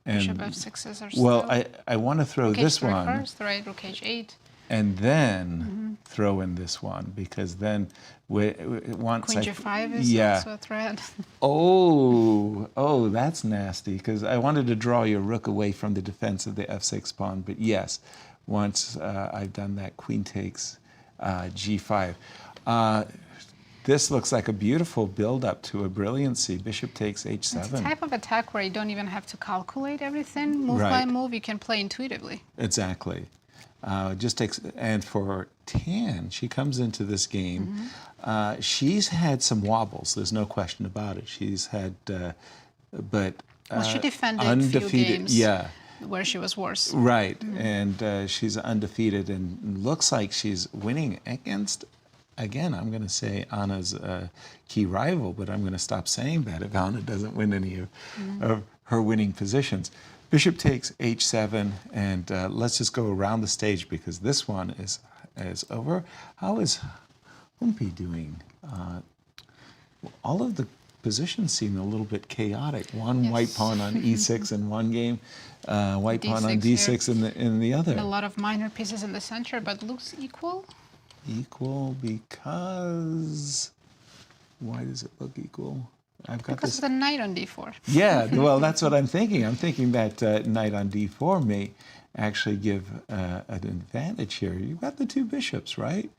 bishop f6s are still. Well, I want to throw rook this h3 one. first, right? Rook h8. And then throw in this one, because then once Queen g5 is also a threat. Oh, that's nasty, because I wanted to draw your rook away from the defense of the f6 pawn. But yes, once I've done that, queen takes g5. This looks like a beautiful build-up to a brilliancy. Bishop takes h7. It's a type of attack where you don't even have to calculate everything. Move by move, you can play intuitively. Exactly. Just takes, and for Tan, she comes into this game. She's had some wobbles. There's no question about it. She's had, but Well, she defended undefeated. a few games Yeah, where she was worse. right. And she's undefeated, and looks like she's winning against. Again, I'm going to say Anna's key rival, but I'm going to stop saying that if Anna doesn't win any of her winning positions. Bishop takes h7, and let's just go around the stage, because this one is over. How is Humpy doing? All of the positions seem a little bit chaotic. One white pawn on e6 in one game, white pawn on d6 in the other. And a lot of minor pieces in the center, but looks equal. Equal because... Why does it look equal? I've got Because of the knight on d4. Yeah, well, that's what I'm thinking. I'm thinking that knight on d4 may actually give an advantage here. You've got the two bishops, right?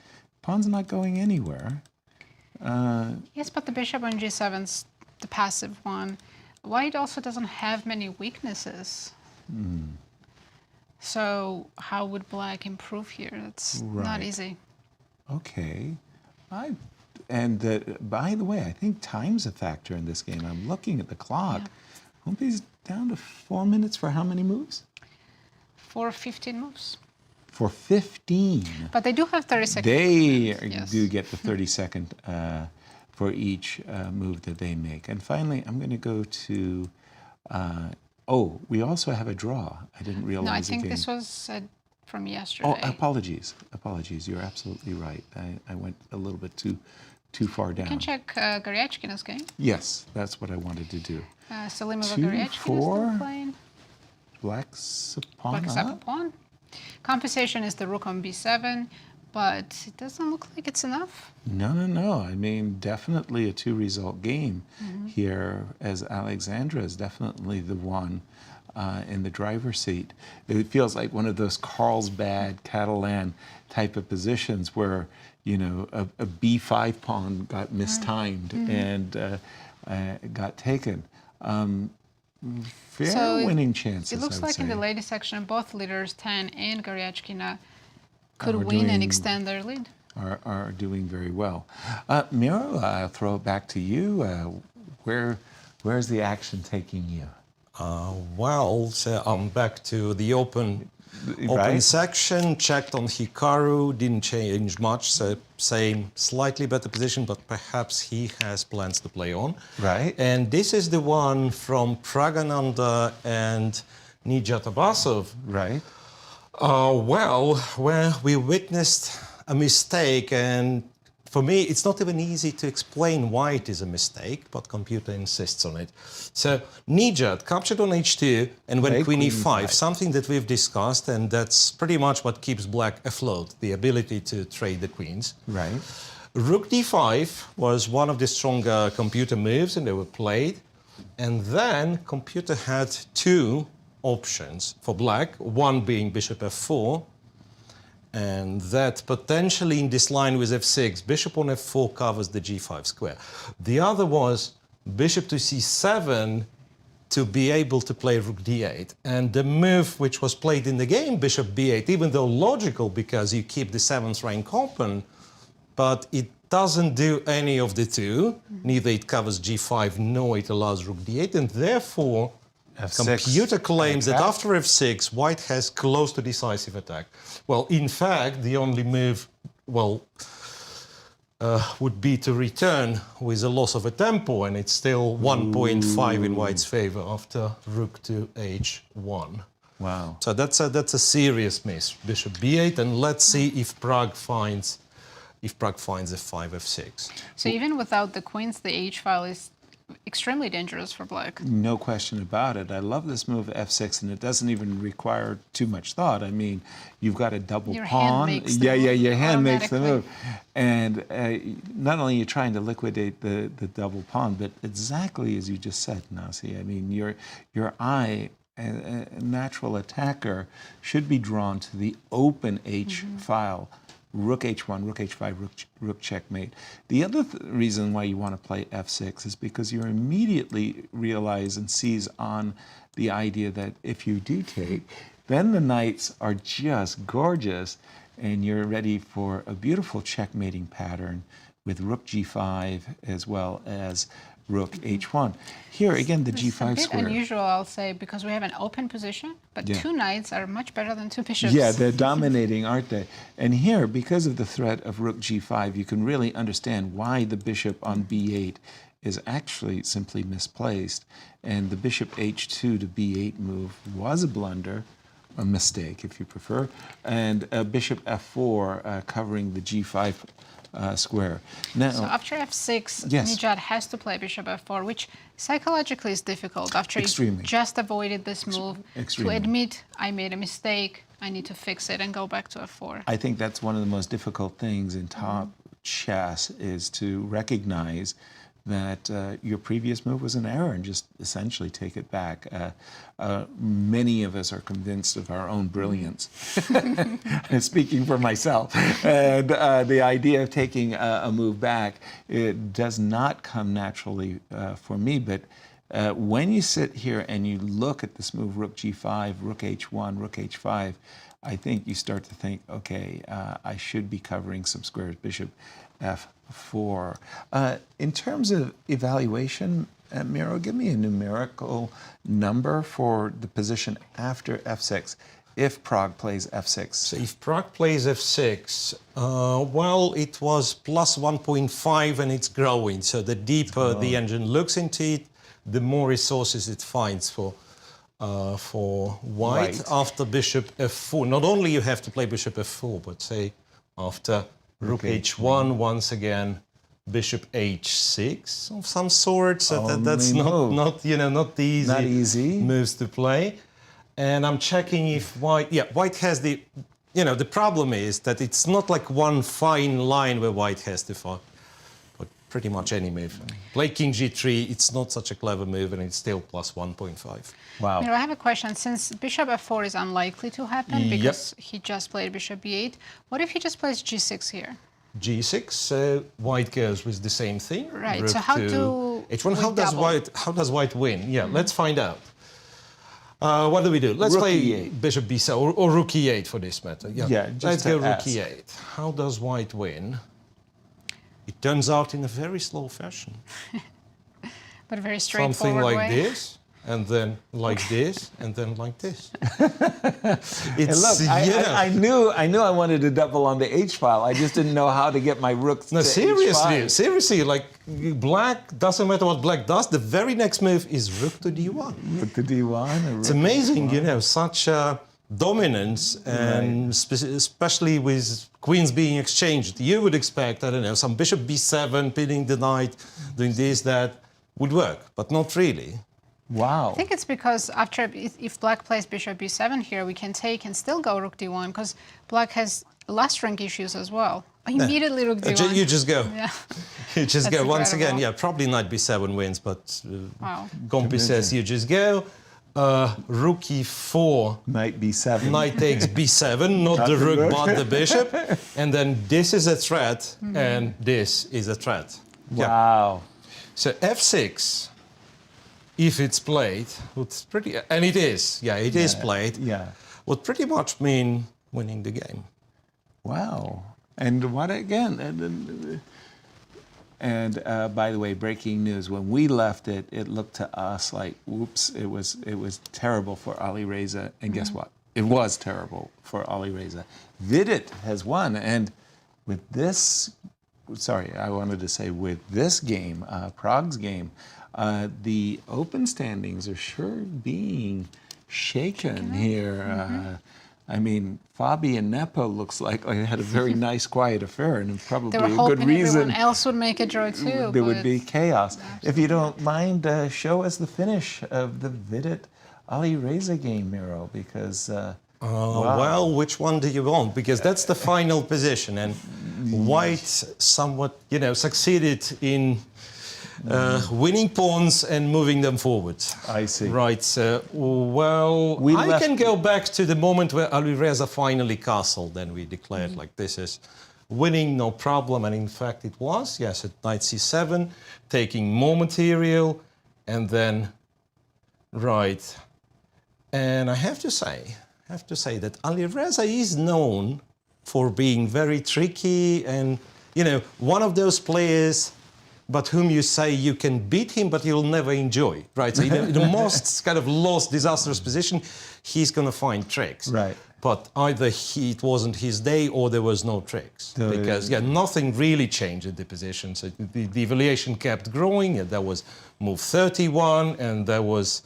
Pawn's not going anywhere. Yes, but the bishop on g7's the passive one. White also doesn't have many weaknesses. So how would black improve here? It's not easy. Okay. And by the way, I think time's a factor in this game. I'm looking at the clock. Humpy's down to 4 minutes for how many moves? For 15 moves. For 15. But they do have 30 seconds. They do get the 30-second for each move that they make. And finally, I'm going to go to... we also have a draw. I didn't realize. No, I think this was from yesterday. Oh, apologies. You're absolutely right. I went a little bit too far down. You can check Goryachkina's game. Yes, that's what I wanted to do. Salimova Goryachkina still playing. Black Sapana. Black Sapana pawn. Compensation is the rook on b7, but it doesn't look like it's enough. No. I mean, definitely a two-result game here, as Aleksandra is definitely the one in the driver's seat. It feels like one of those Carlsbad, Catalan type of positions where, you know, a b5 pawn got mistimed and got taken. Fair winning chances, it looks I would like say. in the latest section, both leaders, Tan and Goryachkina, could win and extend their lead. Are doing very well. Miro, I'll throw it back to you. Where's the action taking you? Well, so I'm back to the open Right. section, checked on Hikaru, didn't change much, so same, slightly better position, but perhaps he has plans to play on. Right. And this is the one from Praggnanandhaa and Nijat Abasov. Right. Well, where we witnessed a mistake, and for me, it's not even easy to explain why it is a mistake, but computer insists on it. So Nijat captured on h2 and went queen e5, something that we've discussed, and that's pretty much what keeps black afloat, the ability to trade the queens. Right. Rook d5 was one of the stronger computer moves, and they were played. And then computer had two options for black, one being bishop f4, and that potentially in this line with f6, bishop on f4 covers the g5 square. The other was bishop to c7 to be able to play rook d8. And the move which was played in the game, bishop b8, even though logical because you keep the 7th rank open, but it doesn't do any of the two. Neither it covers g5 nor it allows rook d8, and therefore F6 computer claims that after f6, white has close to decisive attack. Well, in fact, the only move, would be to return with a loss of a tempo, and it's still 1.5 in white's favor after rook to h1. Wow. So that's a serious miss. Bishop b8, and let's see if Prague finds f5, f6. So even without the queens, the h file is extremely dangerous for black. No question about it. I love this move f6, and it doesn't even require too much thought. I mean, you've got a double Your pawn. hand makes the move Your hand makes the move. automatically. And not only are you trying to liquidate the double pawn, but exactly as you just said, Nazi. I mean, your eye, a natural attacker, should be drawn to the open h file. Rook h1, rook h5, rook checkmate. The other reason why you want to play f6 is because you immediately realize and seize on the idea that if you do take, then the knights are just gorgeous, and you're ready for a beautiful checkmating pattern with rook g5 as well as rook h1. Here again, the It's g5 a bit square. unusual, I'll say, because we have an open position, but two knights are much better than two bishops. Yeah, they're dominating, aren't they? And here, because of the threat of rook g5, you can really understand why the bishop on b8 is actually simply misplaced. And the bishop h2 to b8 move was a blunder, a mistake if you prefer, and bishop f4 covering the g5 square. Now, So after f6, Nijat has to play bishop f4, which psychologically is difficult after he just avoided this move to admit, I made a mistake, I need to fix it and go back to f4. I think that's one of the most difficult things in top chess, is to recognize that your previous move was an error and just essentially take it back. Many of us are convinced of our own brilliance, speaking for myself. And the idea of taking a move back, it does not come naturally for me. But when you sit here and you look at this move, rook g5, rook h1, rook h5, I think you start to think, okay, I should be covering some squares, bishop f4. In terms of evaluation, Miro, give me a numerical number for the position after f6 if Prague plays f6. So if Prague plays f6, well, it was plus 1.5 and it's growing. So the deeper the engine looks into it, the more resources it finds for for white after bishop f4. Not only you have to play bishop f4, but say after rook h1, once again bishop h6 of some sort. So that's not the easy moves to play. And I'm checking if white has the problem is that it's not like one fine line where white has to fight, but pretty much any move. Play king g3, it's not such a clever move, and it's still plus 1.5. Wow. I have a question. Since bishop f4 is unlikely to happen because he just played bishop b8, what if he just plays g6 here? G6, white goes with the same thing. Right. Rook so how to do h1? How does white win? Yeah, let's find out. What do we do? Let's play e8. bishop b7 or rook e8 for this matter. Yeah, let's go rook e8. How does white win? It turns out in a very slow fashion. But a very straightforward Something like way. this, and then like this, and then like this. And look, I knew I wanted to double on the H file. I just didn't know how to get my rooks to seriously, like black, doesn't matter what black does, the very next move is rook to d1. Rook to d1. It's amazing, such dominance, and especially with queens being exchanged. You would expect, I don't know, some bishop b7, pinning the knight, doing this, that, would work, but not really. Wow. I think it's because if black plays bishop b7 here, we can take and still go rook d1 because black has last rank issues as well. Immediately rook d1. You just go. Yeah. You just That's go. Once incredible. again, probably knight b7 wins, but Wow. Gompi says you just go. Rook e4. Knight b7. Knight takes b7, not the rook, but the bishop. And then this is a threat, and this is a threat. Wow. So f6, if it's played, it's pretty, and it is, it is played, would pretty much mean winning the game. Wow. And what again? And by the way, breaking news, when we left it, it looked to us like, whoops, it was terrible for Alireza. And guess what? It was terrible for Alireza. Vidit has won, and with this, I wanted to say with this game, Prague's game, the open standings are sure being shaken here. I mean, Fabi and Nepo looks like they had a very nice, quiet affair, and probably a good reason. Everyone else would make a draw too. There would be chaos. If you don't mind, show us the finish of the Vidit Alireza game, Miro, because. Wow. Well, which one do you want? Because that's the final position, and white somewhat, succeeded in winning pawns and moving them forward. I see. Right. I can go back to the moment where Alireza finally castled. Then we declared like this is winning, no problem, and in fact it was. Yes, at knight c7, taking more material, and then and I have to say that Alireza is known for being very tricky and, one of those players but whom you say you can beat him, but you'll never enjoy, right? So in the most kind of lost, disastrous position, he's going to find tricks. Right. But either it wasn't his day or there was no tricks. Because, nothing really changed in the position. So the evaluation kept growing. There was move 31, and there was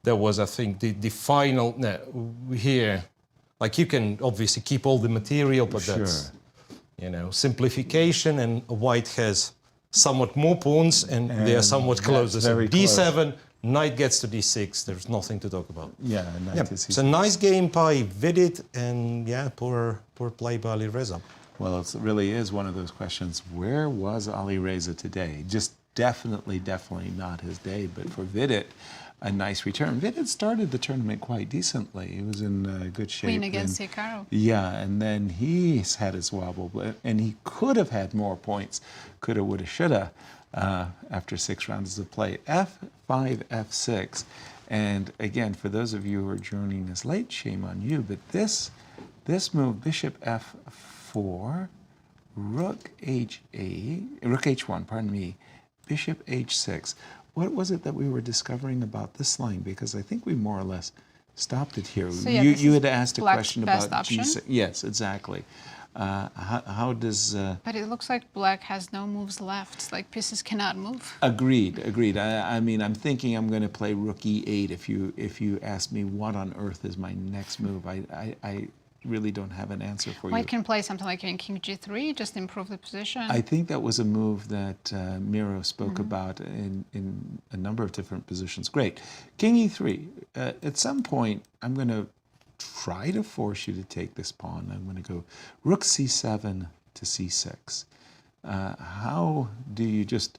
I think, the final here. Like, you can obviously keep all the material, but that's, simplification, and white has somewhat more pawns, and they are somewhat closer. So d7, knight gets to d6, there's nothing to talk about. Yeah, knight to c6. It's a nice game by Vidit, and poor play by Alireza. Well, it really is one of those questions. Where was Alireza today? Just definitely not his day, but for Vidit, a nice return. Vidit started the tournament quite decently. He was in good shape. Queen against Hikaru. Yeah, and then he's had his wobble, and he could have had more points. Coulda, woulda, shoulda, after 6 rounds of play. F5, F6. And again, for those of you who are joining us late, shame on you, but this move, bishop F4, rook H1, pardon me, bishop H6. What was it that we were discovering about this line? Because I think we more or less stopped it here. So you had asked a question about G6. Yes, exactly. How does... But it looks like black has no moves left. It's like pieces cannot move. Agreed. I mean, I'm thinking I'm going to play rook e8 if you ask me what on earth is my next move. I really don't have an answer for you. White can play something like even king g3, just improve the position. I think that was a move that Miro spoke about in a number of different positions. Great. King e3. At some point, I'm going to try to force you to take this pawn. I'm going to go rook c7 to c6. How do you just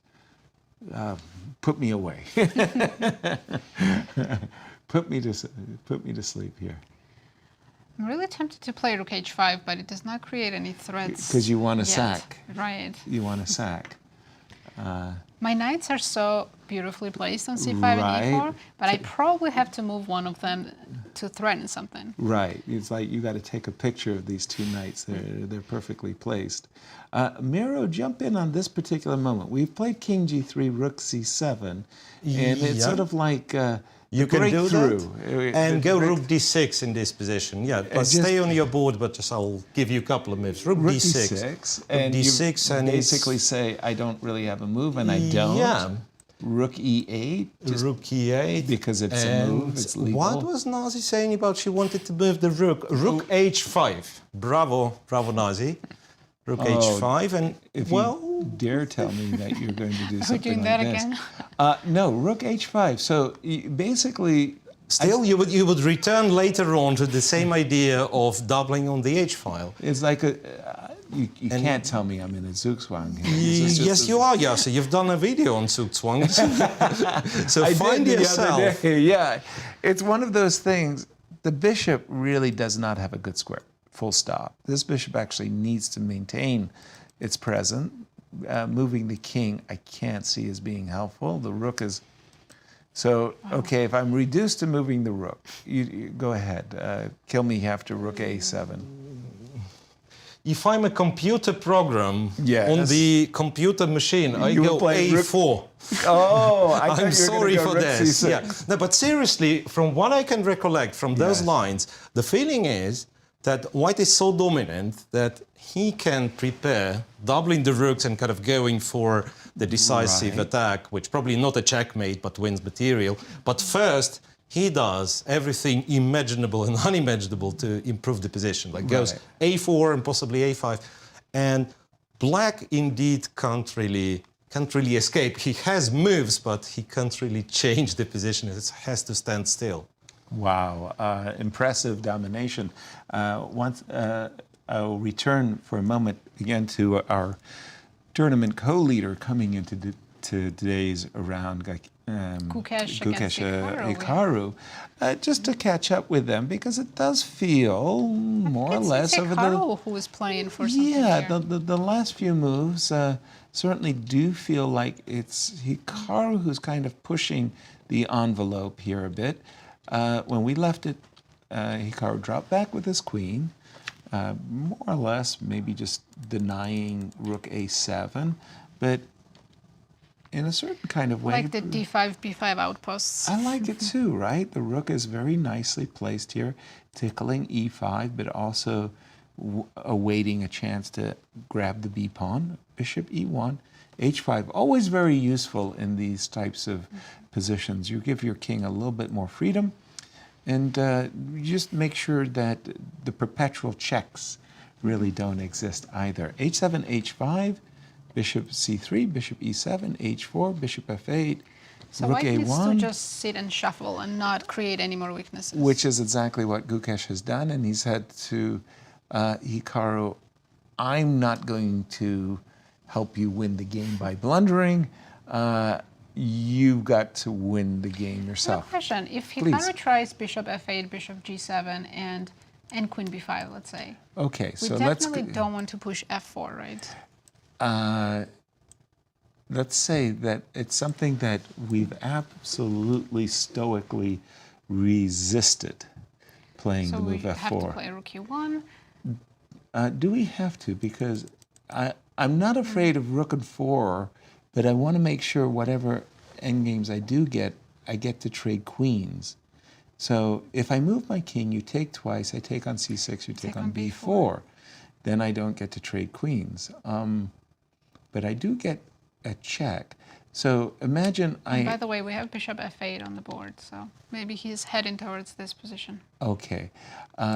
put me away? put me to sleep here. I'm really tempted to play rook h5, but it does not create any threats. Because you want to yet. sack. Right. You want to sack. My knights are so beautifully placed on c5 Right. and e4, but I probably have to move one of them to threaten something. Right. It's like you got to take a picture of these two knights. They're perfectly placed. Miro, jump in on this particular moment. We've played king g3, rook c7, and it's sort of like you can do that and go break. rook d6 in this position. Yeah, but stay on your board, but just I'll give you a couple of moves. Rook d6. And d6 you and basically say, I don't really have a move, and I don't. Yeah. Rook e8. Rook e8. Because it's a move, it's legal. What was Nazi saying about she wanted to move the rook? Rook h5. Bravo, bravo Nazi. Rook h5, and if you dare tell me that you're going to do Are we something doing like that this. again? No, rook h5. So basically, still you would return later on to the same idea of doubling on the h file. It's like you can't tell me I'm in a Zugzwang here. Yes, you are, Yasser. You've done a video on Zugzwang. So I find did yourself. The other day. Yeah, it's one of those things. The bishop really does not have a good square. Full stop. This bishop actually needs to maintain its presence. Moving the king, I can't see as being helpful. The rook is... So, okay, if I'm reduced to moving the rook, you go ahead. Kill me after rook a7. If I'm a computer program Yes. on the computer machine, I go a4. Oh, I I'm sorry for this. C6. Yeah. No, but seriously, from what I can recollect from those lines, the feeling is that white is so dominant that he can prepare doubling the rooks and kind of going for the decisive attack, which probably not a checkmate, but wins material. But first, he does everything imaginable and unimaginable to improve the position, like goes a4 and possibly a5. And black indeed can't really escape. He has moves, but he can't really change the position. It has to stand still. Wow, impressive domination. I'll return for a moment again to our tournament co-leader coming into today's round, Gukesh Hikaru, just to catch up with them, because it does feel more or less over Hikaru who was playing for something here. The last few moves certainly do feel like it's Hikaru who's kind of pushing the envelope here a bit. When we left it, Hikaru dropped back with his queen, more or less maybe just denying rook a7, but in a certain kind of way. Like the d5, b5 outposts. I like it too, right? The rook is very nicely placed here, tickling e5, but also awaiting a chance to grab the b pawn. Bishop e1, h5, always very useful in these types of positions. You give your king a little bit more freedom, and just make sure that the perpetual checks really don't exist either. h7, h5, bishop c3, bishop e7, h4, bishop f8, so rook white a1. needs to just sit and shuffle and not create any more weaknesses. Which is exactly what Gukesh has done, and he said to Hikaru, I'm not going to help you win the game by blundering. You've got to win the game yourself. One question. If Hikaru tries bishop f8, bishop g7, and queen b5, let's say. Okay, so we definitely don't want to push f4, right? Let's say that it's something that we've absolutely stoically resisted playing the move f4. So we have to play rook e1. Do we have to? Because I'm not afraid of rook and 4, but I want to make sure whatever endgames I do get, I get to trade queens. So if I move my king, you take twice, I take on c6, you take on b4. then I don't get to trade queens. But I do get a check. So imagine By the way, we have bishop f8 on the board, so maybe he's heading towards this position. Okay.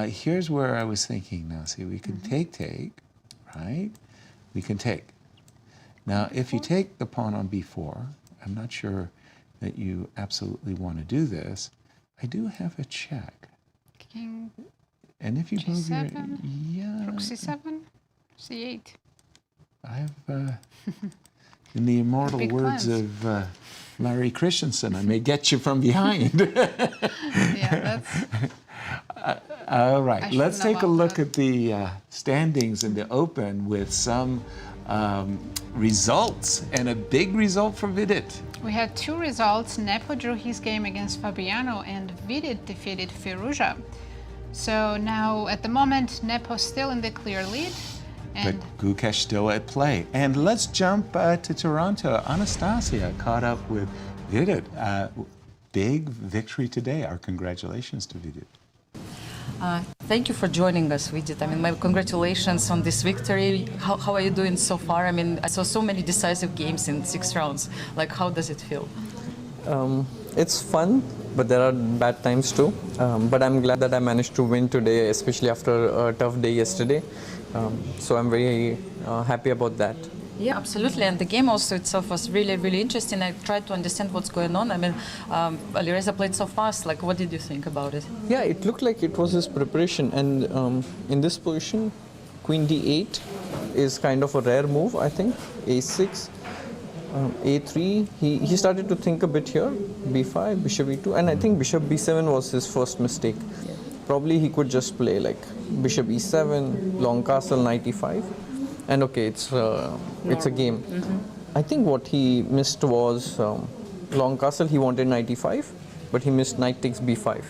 Here's where I was thinking now. See, we can take, right? We can take. Now, if you take the pawn on b4, I'm not sure that you absolutely want to do this. I do have a check. King And if you move your... g7, Yeah. rook c7, c8. I have... in the immortal Big words plans. of Larry Christensen, I may get you from behind. Yeah, that's... All right, I let's should know take a about look that. at the standings in the Open with some results, and a big result for Vidit. We had two results. Nepo drew his game against Fabiano and Vidit defeated Firouzja. So now, at the moment, Nepo's still in the clear lead. But Gukesh still at play. And let's jump to Toronto. Anastasia caught up with Vidit. Big victory today. Our congratulations to Vidit. Thank you for joining us, Vidit. I mean, my congratulations on this victory. How are you doing so far? I mean, I saw so many decisive games in 6 rounds. Like, how does it feel? It's fun, but there are bad times too. But I'm glad that I managed to win today, especially after a tough day yesterday. So I'm very happy about that. Yeah, absolutely. And the game also itself was really, really interesting. I tried to understand what's going on. I mean, Alireza played so fast. Like, what did you think about it? Yeah, it looked like it was his preparation. And in this position, Queen D8 is kind of a rare move, I think. A6, A3. He started to think a bit here. B5, Bishop E2. And I think Bishop B7 was his first mistake. Probably he could just play like Bishop E7, long castle, Knight E5. And okay, it's a game. I think what he missed was long castle. He wanted Knight E5, but he missed Knight takes B5.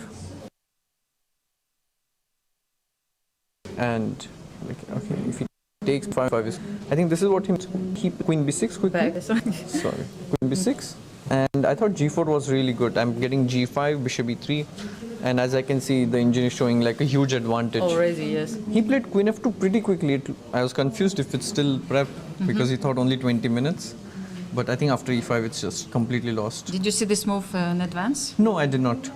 And okay, if he takes 5 is, I think this is what he keep Queen B6 quickly. Sorry, Queen B6. And I thought G4 was really good. I'm getting G5, Bishop E3. And as I can see, the engine is showing like a huge advantage. Already, yes. He played Queen F2 pretty quickly. I was confused if it's still prep because he thought only 20 minutes. But I think after E5, it's just completely lost. Did you see this move in advance? No, I did not.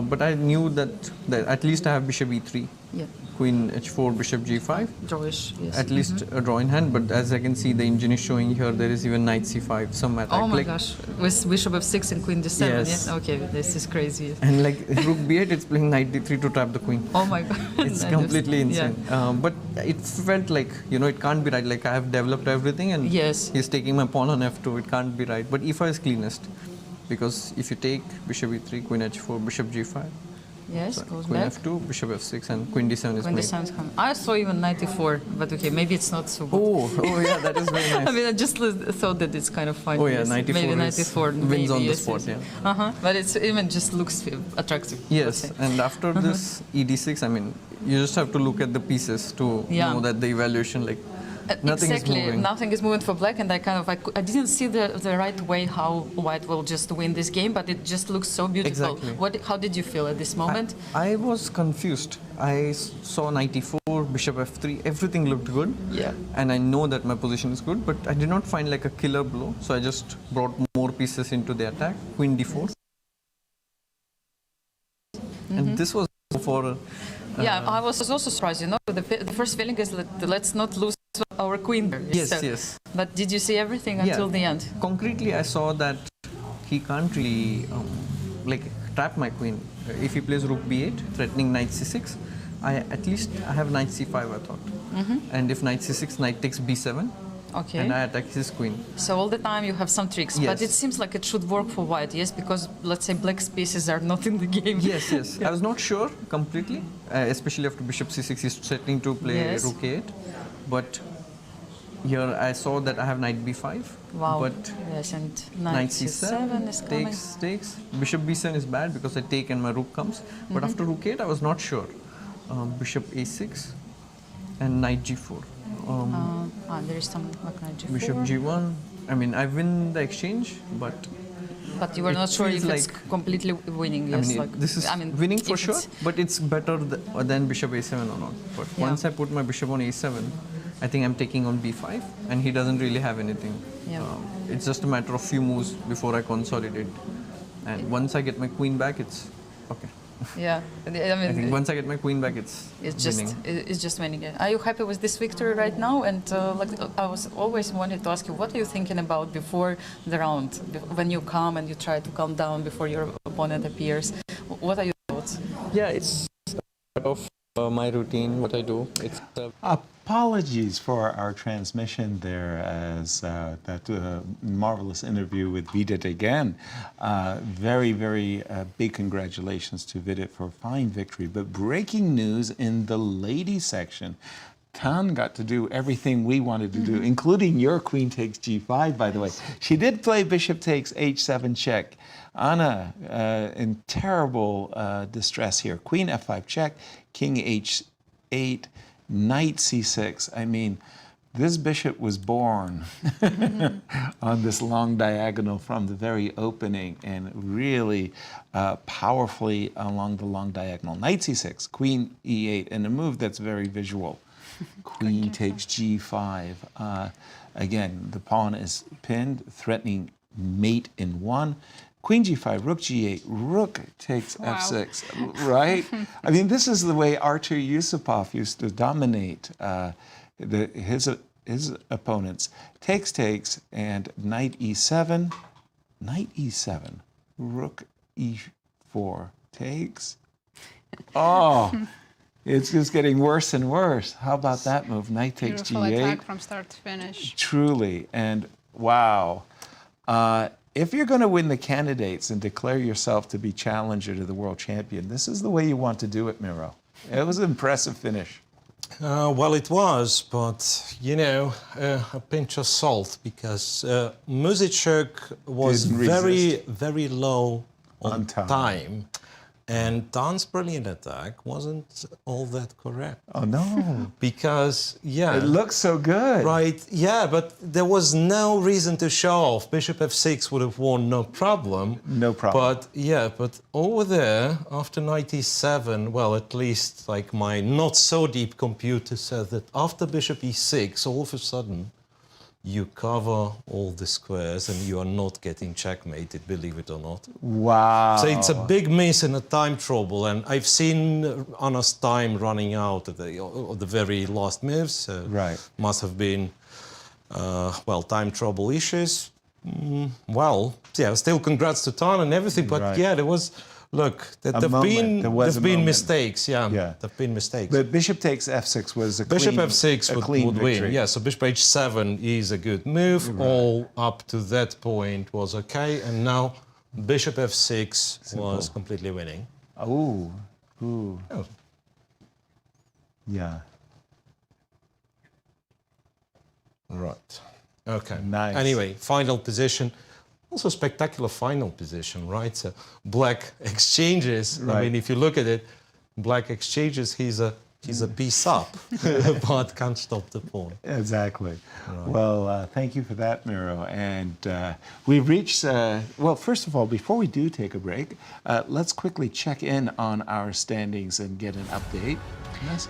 But I knew that at least I have Bishop E3. Yeah. Queen H4, Bishop G5. Drawish, yes. At least a draw in hand. But as I can see, the engine is showing here, there is even Knight C5, some attack. Oh my gosh. With Bishop F6 and Queen D7, Yes. Okay, this is crazy. And like Rook B8, it's playing Knight D3 to trap the queen. Oh my god. It's completely insane. But it felt like, it can't be right. Like I have developed everything and Yes. he's taking my pawn on F2. It can't be right. But E5 is cleanest. Because if you take Bishop E3, Queen H4, Bishop G5. Yes, So goes Queen back. F2, Bishop F6, and Queen D7 is Queen playing. D7 is coming. I saw even 94, but okay, maybe it's not so good. Oh yeah, that is very nice. I mean, I just thought that it's kind of fun. Oh yeah, yes. 94 maybe is 94 wins maybe, on the yes, spot, yes. yeah. But it's even just looks attractive. Yes, let's say. and after this ED6, I mean, you just have to look at the pieces to know that the evaluation, like, nothing exactly, is moving. nothing is moving for black, and I didn't see the right way how white will just win this game, but it just looks so beautiful. Exactly. How did you feel at this moment? I was confused. I saw Knight E4, Bishop F3, everything looked good. Yeah. And I know that my position is good, but I did not find like a killer blow, so I just brought more pieces into the attack. Queen D4. And this was for... Yeah, I was also surprised, the first feeling is that let's not lose our queen. Yes, yes. But did you see everything until the end? Concretely, I saw that he can't really trap my queen. If he plays Rook B8, threatening Knight C6, at least I have Knight C5, I thought. And if Knight C6, Knight takes B7, okay. And I attack his queen. So all the time you have some tricks, yes. But it seems like it should work for white, yes? Because let's say black's pieces are not in the game. Yes, yes. I was not sure completely, especially after Bishop C6, he's threatening to play Rook A8. But here I saw that I have Knight B5. Wow. But yes, and Knight C7 is coming. Takes. Bishop B7 is bad because I take and my Rook comes. But after Rook 8, I was not sure. Bishop A6 and Knight G4. There is some like Knight G4. Bishop G1. I mean, I win the exchange, but... But you were not sure if it's completely winning. Yes, I mean, this is winning for sure, but it's better than Bishop A7 or not. But once I put my Bishop on A7, I think I'm taking on b5, and he doesn't really have anything. Yeah. It's just a matter of few moves before I consolidate. And once I get my queen back, it's okay. Yeah, I mean, I think once I get my queen back, it's winning. It's just winning. Are you happy with this victory right now? And I was always wanted to ask you, what are you thinking about before the round, when you come and you try to calm down before your opponent appears? What are your thoughts? Yeah, it's part of my routine, what I do. It's Apologies for our transmission there, as that marvelous interview with Vidit again. Very, very big congratulations to Vidit for a fine victory. But breaking news in the ladies section. Tan got to do everything we wanted to do, including your queen takes g5, by the way. She did play bishop takes h7 check. Anna in terrible distress here. Queen f5 check, king h8, knight c6. I mean, this bishop was born on this long diagonal from the very opening, and really powerfully along the long diagonal. Knight c6, queen e8, and a move that's very visual. Queen takes g5. Again, the pawn is pinned, threatening mate in one. Queen g5, rook g8, rook takes f6, right? I mean, this is the way Artur Yusupov used to dominate his opponents. Takes, and knight e7, rook e4 takes. Oh, it's just getting worse and worse. How about that move? Knight takes Beautiful g8. attack from start to finish. Truly, and wow. If you're going to win the candidates and declare yourself to be challenger to the world champion, this is the way you want to do it, Miro. It was an impressive finish. Well, it was, but, you know, a pinch of salt, because Muzychuk was very low on time. And Tan's brilliant attack wasn't all that correct. Oh, no. Because, yeah. It looks so good. Right, yeah, but there was no reason to show off. Bishop f6 would have won, no problem. No problem. But, yeah, but over there, after knight e7, well, at least, like, my not-so-deep computer said that after bishop e6, all of a sudden, you cover all the squares and you are not getting checkmated, believe it or not. Wow. So it's a big miss and a time trouble. And I've seen Anna's time running out at the very last moves. Right. Must have been, well, time trouble issues. Well, yeah, still congrats to Tan and everything. But yeah, there was... Look, there've been mistakes, yeah. There've been mistakes. But bishop takes f6 was a bishop clean, f6 would win, yeah. So bishop h7 is a good move. Right. All up to that point was okay, and now bishop f6 was completely winning. Oh, ooh. Oh. Yeah. Right. Okay. Nice. Anyway, final position. Also spectacular final position, right? So black exchanges. Right. I mean, if you look at it, black exchanges. He's a piece up, but can't stop the pawn. Exactly. Right. Well, thank you for that, Miro. And we've reached. Well, first of all, before we do take a break, let's quickly check in on our standings and get an update.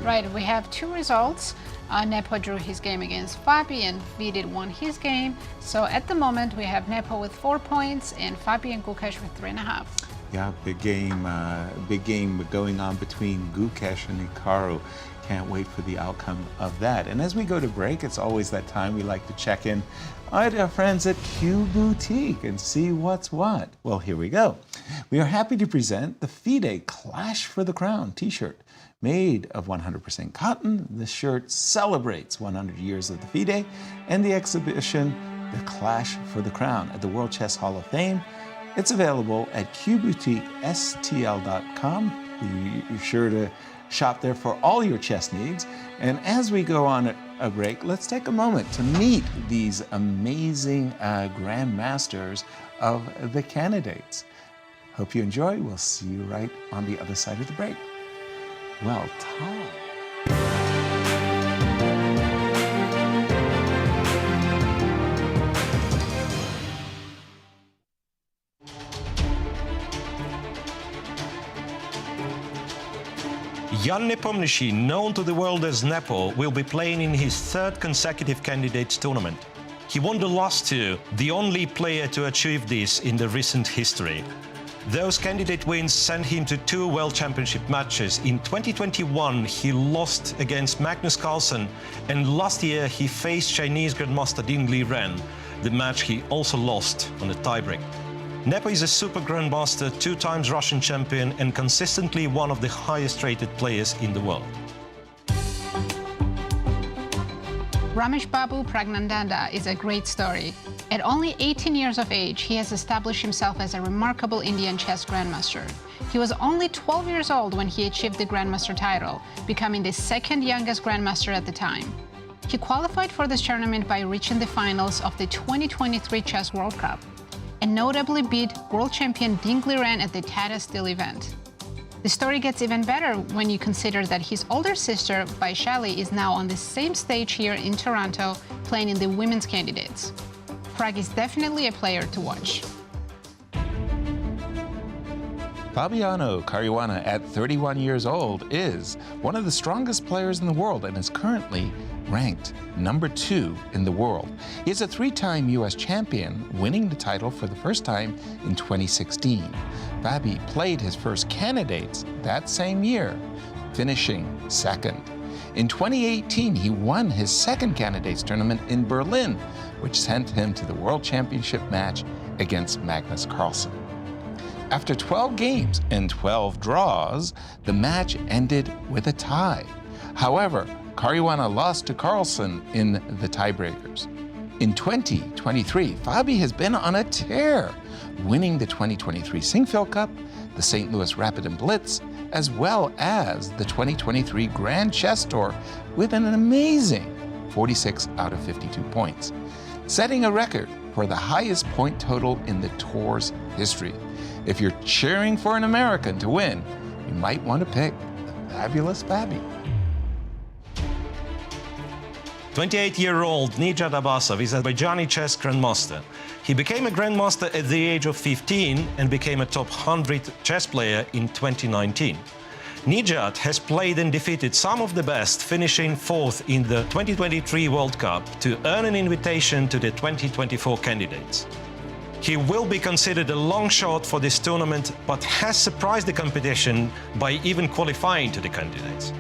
Right, we have two results. Nepo drew his game against Fabi and Vidit won his game. So at the moment we have Nepo with 4 points and Fabi and Gukesh with 3.5. Yeah, big game going on between Gukesh and Hikaru. Can't wait for the outcome of that. And as we go to break, it's always that time we like to check in on our friends at Q Boutique and see what's what. Well, here we go. We are happy to present the FIDE Clash for the Crown t-shirt. Made of 100% cotton, this shirt celebrates 100 years of the FIDE and the exhibition, The Clash for the Crown, at the World Chess Hall of Fame. It's available at qboutiquestl.com. You're sure to shop there for all your chess needs. And as we go on a break, let's take a moment to meet these amazing grandmasters of the candidates. Hope you enjoy. We'll see you right on the other side of the break. Well, Tom. Jan Nepomniachtchi, known to the world as Nepo, will be playing in his third consecutive candidates tournament. He won the last two, the only player to achieve this in the recent history. Those candidate wins sent him to 2 World Championship matches. In 2021, he lost against Magnus Carlsen, and last year he faced Chinese Grandmaster Ding Liren, the match he also lost on a tiebreak. Nepo is a super grandmaster, 2 times Russian champion, and consistently one of the highest rated players in the world. Ramesh Babu Praggnanandhaa is a great story. At only 18 years of age, he has established himself as a remarkable Indian chess grandmaster. He was only 12 years old when he achieved the grandmaster title, becoming the second youngest grandmaster at the time. He qualified for this tournament by reaching the finals of the 2023 Chess World Cup, and notably beat world champion Ding Liren at the Tata Steel event. The story gets even better when you consider that his older sister, Vaishali, is now on the same stage here in Toronto, playing in the women's candidates. Prag is definitely a player to watch. Fabiano Caruana, at 31 years old, is one of the strongest players in the world and is currently ranked number 2 in the world. He is a 3-time US champion, winning the title for the first time in 2016. Fabi played his first candidates that same year, finishing second. In 2018, he won his second candidates tournament in Berlin, which sent him to the World Championship match against Magnus Carlsen. After 12 games and 12 draws, the match ended with a tie. However, Caruana lost to Carlsen in the tiebreakers. In 2023, Fabi has been on a tear, winning the 2023 Sinquefield Cup, the St. Louis Rapid and Blitz, as well as the 2023 Grand Chess Tour with an amazing 46 out of 52 points, setting a record for the highest point total in the tour's history. If you're cheering for an American to win, you might want to pick the fabulous Fabi. 28-year-old Nijat Abasov is an Azerbaijani chess grandmaster. He became a grandmaster at the age of 15 and became a top 100 chess player in 2019. Nijat has played and defeated some of the best, finishing 4th in the 2023 World Cup to earn an invitation to the 2024 candidates. He will be considered a long shot for this tournament, but has surprised the competition by even qualifying to the candidates.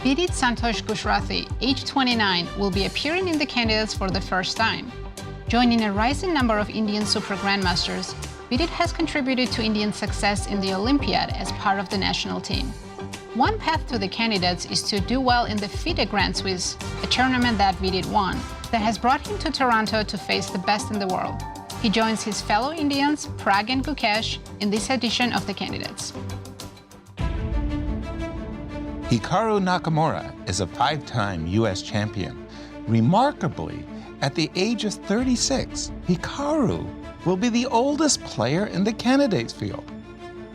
Vidit Gujrathi, age 29, will be appearing in the candidates for the first time. Joining a rising number of Indian super grandmasters, Vidit has contributed to Indian success in the Olympiad as part of the national team. One path to the candidates is to do well in the FIDE Grand Swiss, a tournament that Vidit won, that has brought him to Toronto to face the best in the world. He joins his fellow Indians, Prag and Gukesh, in this edition of the candidates. Hikaru Nakamura is a 5-time US champion. Remarkably, at the age of 36, Hikaru will be the oldest player in the candidates field.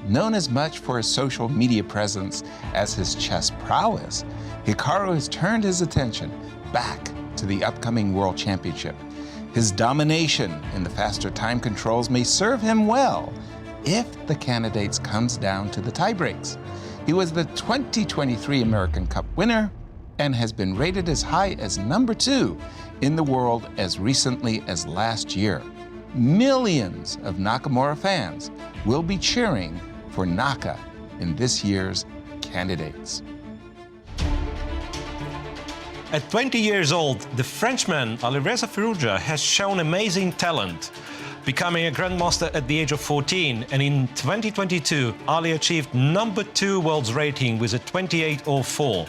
Known as much for his social media presence as his chess prowess, Hikaru has turned his attention back to the upcoming World Championship. His domination in the faster time controls may serve him well if the candidates comes down to the tiebreaks. He was the 2023 American Cup winner and has been rated as high as number 2 in the world as recently as last year. Millions of Nakamura fans will be cheering for Naka in this year's candidates. At 20 years old, the Frenchman Alireza Firouzja has shown amazing talent, becoming a grandmaster at the age of 14, and in 2022, Ali achieved number 2 world's rating with a 28.04.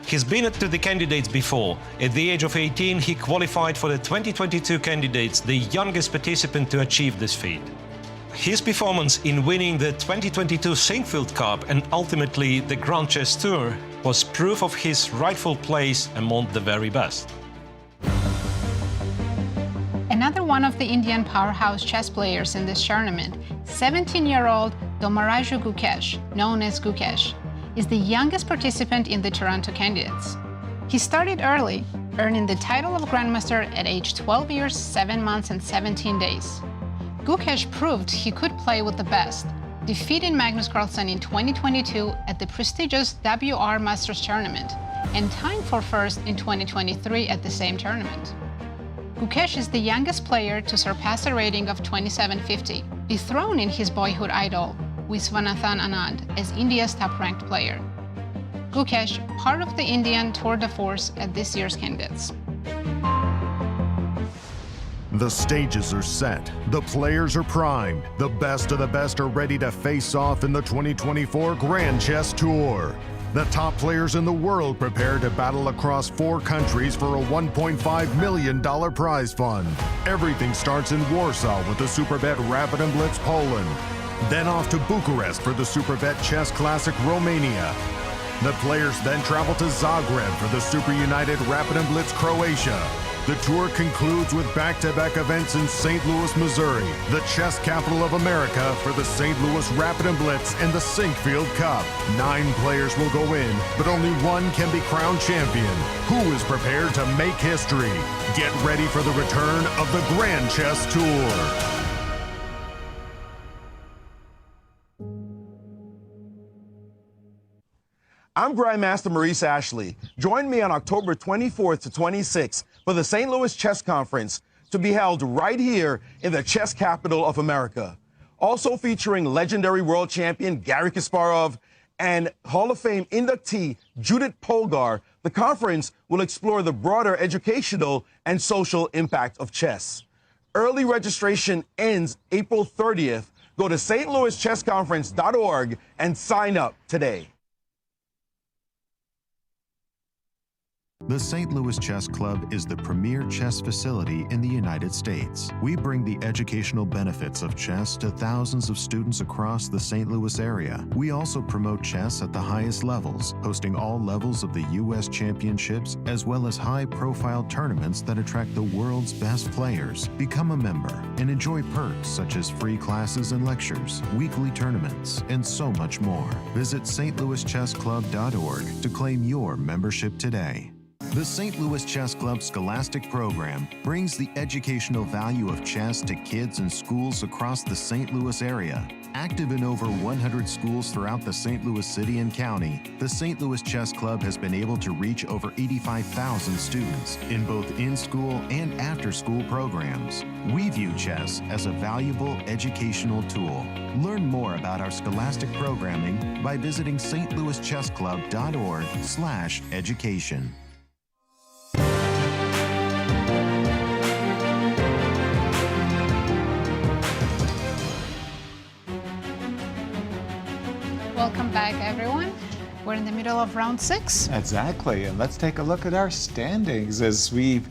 He's been to the candidates before. At the age of 18, he qualified for the 2022 candidates, the youngest participant to achieve this feat. His performance in winning the 2022 Sinquefield Cup and ultimately the Grand Chess Tour was proof of his rightful place among the very best. Another one of the Indian powerhouse chess players in this tournament, 17-year-old Domaraju Gukesh, known as Gukesh, is the youngest participant in the Toronto candidates. He started early, earning the title of Grandmaster at age 12 years, 7 months and 17 days. Gukesh proved he could play with the best, defeating Magnus Carlsen in 2022 at the prestigious WR Masters tournament, and tying for first in 2023 at the same tournament. Gukesh is the youngest player to surpass a rating of 2750, dethroning his boyhood idol, Viswanathan Anand, as India's top-ranked player. Gukesh, part of the Indian tour de force at this year's candidates. The stages are set, the players are primed, the best of the best are ready to face off in the 2024 Grand Chess Tour. The top players in the world prepare to battle across 4 countries for a $1.5 million prize fund. Everything starts in Warsaw with the Superbet Rapid and Blitz Poland, then off to Bucharest for the Superbet Chess Classic Romania. The players then travel to Zagreb for the Super United Rapid and Blitz Croatia. The tour concludes with back-to-back events in St. Louis, Missouri, the chess capital of America, for the St. Louis Rapid and Blitz and the Sinkfield Cup. 9 players will go in, but only one can be crowned champion. Who is prepared to make history? Get ready for the return of the Grand Chess Tour. I'm Grandmaster Maurice Ashley. Join me on October 24th to 26th for the St. Louis Chess Conference, to be held right here in the chess capital of America. Also featuring legendary world champion Garry Kasparov and Hall of Fame inductee Judith Polgar, the conference will explore the broader educational and social impact of chess. Early registration ends April 30th. Go to stlouischessconference.org and sign up today. The St. Louis Chess Club is the premier chess facility in the United States. We bring the educational benefits of chess to thousands of students across the St. Louis area. We also promote chess at the highest levels, hosting all levels of the U.S. championships, as well as high-profile tournaments that attract the world's best players. Become a member and enjoy perks such as free classes and lectures, weekly tournaments, and so much more. Visit stlouischessclub.org to claim your membership today. The St. Louis Chess Club Scholastic Program brings the educational value of chess to kids in schools across the St. Louis area. Active in over 100 schools throughout the St. Louis city and county, the St. Louis Chess Club has been able to reach over 85,000 students in both in-school and after-school programs. We view chess as a valuable educational tool. Learn more about our scholastic programming by visiting stlouischessclub.org/education. Welcome back, everyone. We're in the middle of round 6. Exactly, and let's take a look at our standings as we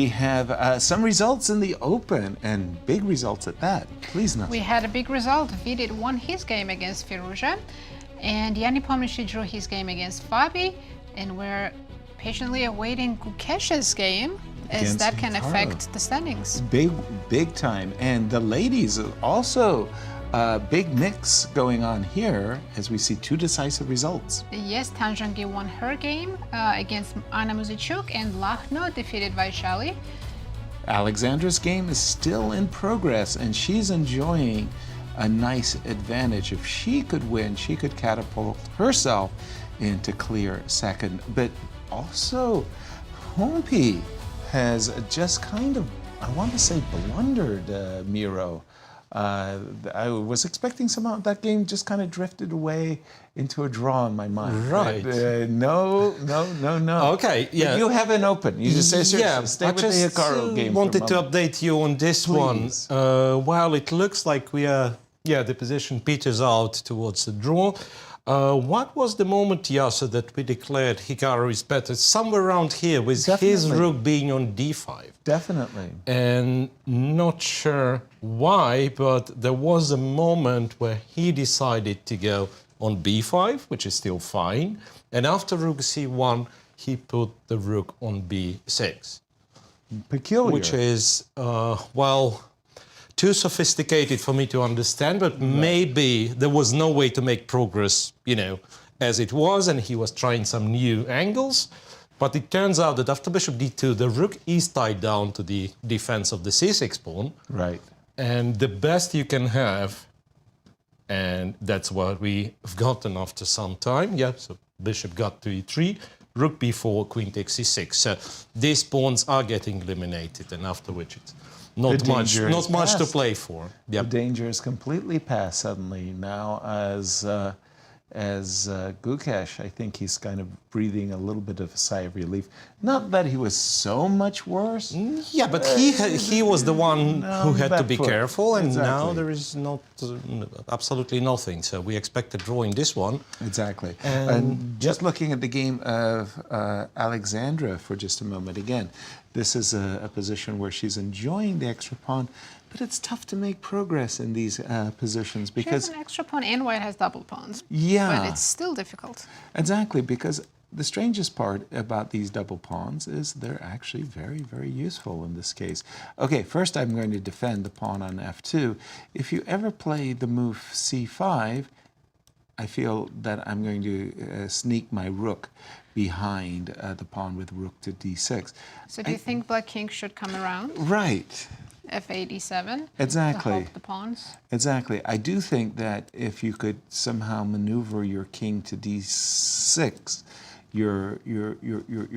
have some results in the Open, and big results at that. Please, Nasa. We had a big result. Vidit won his game against Firouzja, and Nepomniachtchi drew his game against Fabi, and we're patiently awaiting Gukesh's game, as Against that can Hikaru. affect the standings. Big time. And the ladies also, big mix going on here as we see 2 decisive results. Yes, Zhongyi won her game against Anna Muzychuk, and Lagno defeated Vaishali. Aleksandra's game is still in progress, and she's enjoying a nice advantage. If she could win, she could catapult herself into clear second. But also, Hompi has just kind of, I want to say, blundered Miro. I was expecting somehow that game just kind of drifted away into a draw in my mind. Right. But, no. Okay, yeah. But you have an Open. You just say, yeah, stay I with the just Hikaru game. wanted for a to moment. update you on this Please. one. While it looks like we are, the position peters out towards the draw. What was the moment, Yasser, that we declared Hikaru is better? Somewhere around here, with his Definitely. rook being on d5. Definitely. And not sure why, but there was a moment where he decided to go on b5, which is still fine. And after rook c1, he put the rook on b6. Peculiar. Which is, too sophisticated for me to understand, but maybe there was no way to make progress, as it was, and he was trying some new angles. But it turns out that after bishop d2, the rook is tied down to the defense of the c6 pawn. Right. And the best you can have And that's what we've gotten after some time. Yeah, so bishop got to e3, rook b4, queen takes c6. So these pawns are getting eliminated, and after which it's not much to play for. Yep. The danger is completely past suddenly now as Gukesh, I think he's kind of breathing a little bit of a sigh of relief. Not that he was so much worse. Yeah, but he was the one who had to be careful, and now Exactly. there is not absolutely nothing. So we expect a draw in this one. Exactly. And just looking at the game of Aleksandra for just a moment again, this is a position where she's enjoying the extra pawn, but it's tough to make progress in these positions because... She has an extra pawn and white has double pawns. Yeah. But it's still difficult. Exactly, because the strangest part about these double pawns is they're actually very, very useful in this case. Okay, first I'm going to defend the pawn on f2. If you ever play the move c5, I feel that I'm going to sneak my rook behind the pawn with rook to d6. So do you think black king should come around? Right. f8, e7? Exactly. To help the pawns? Exactly. I do think that if you could somehow maneuver your king to d6, your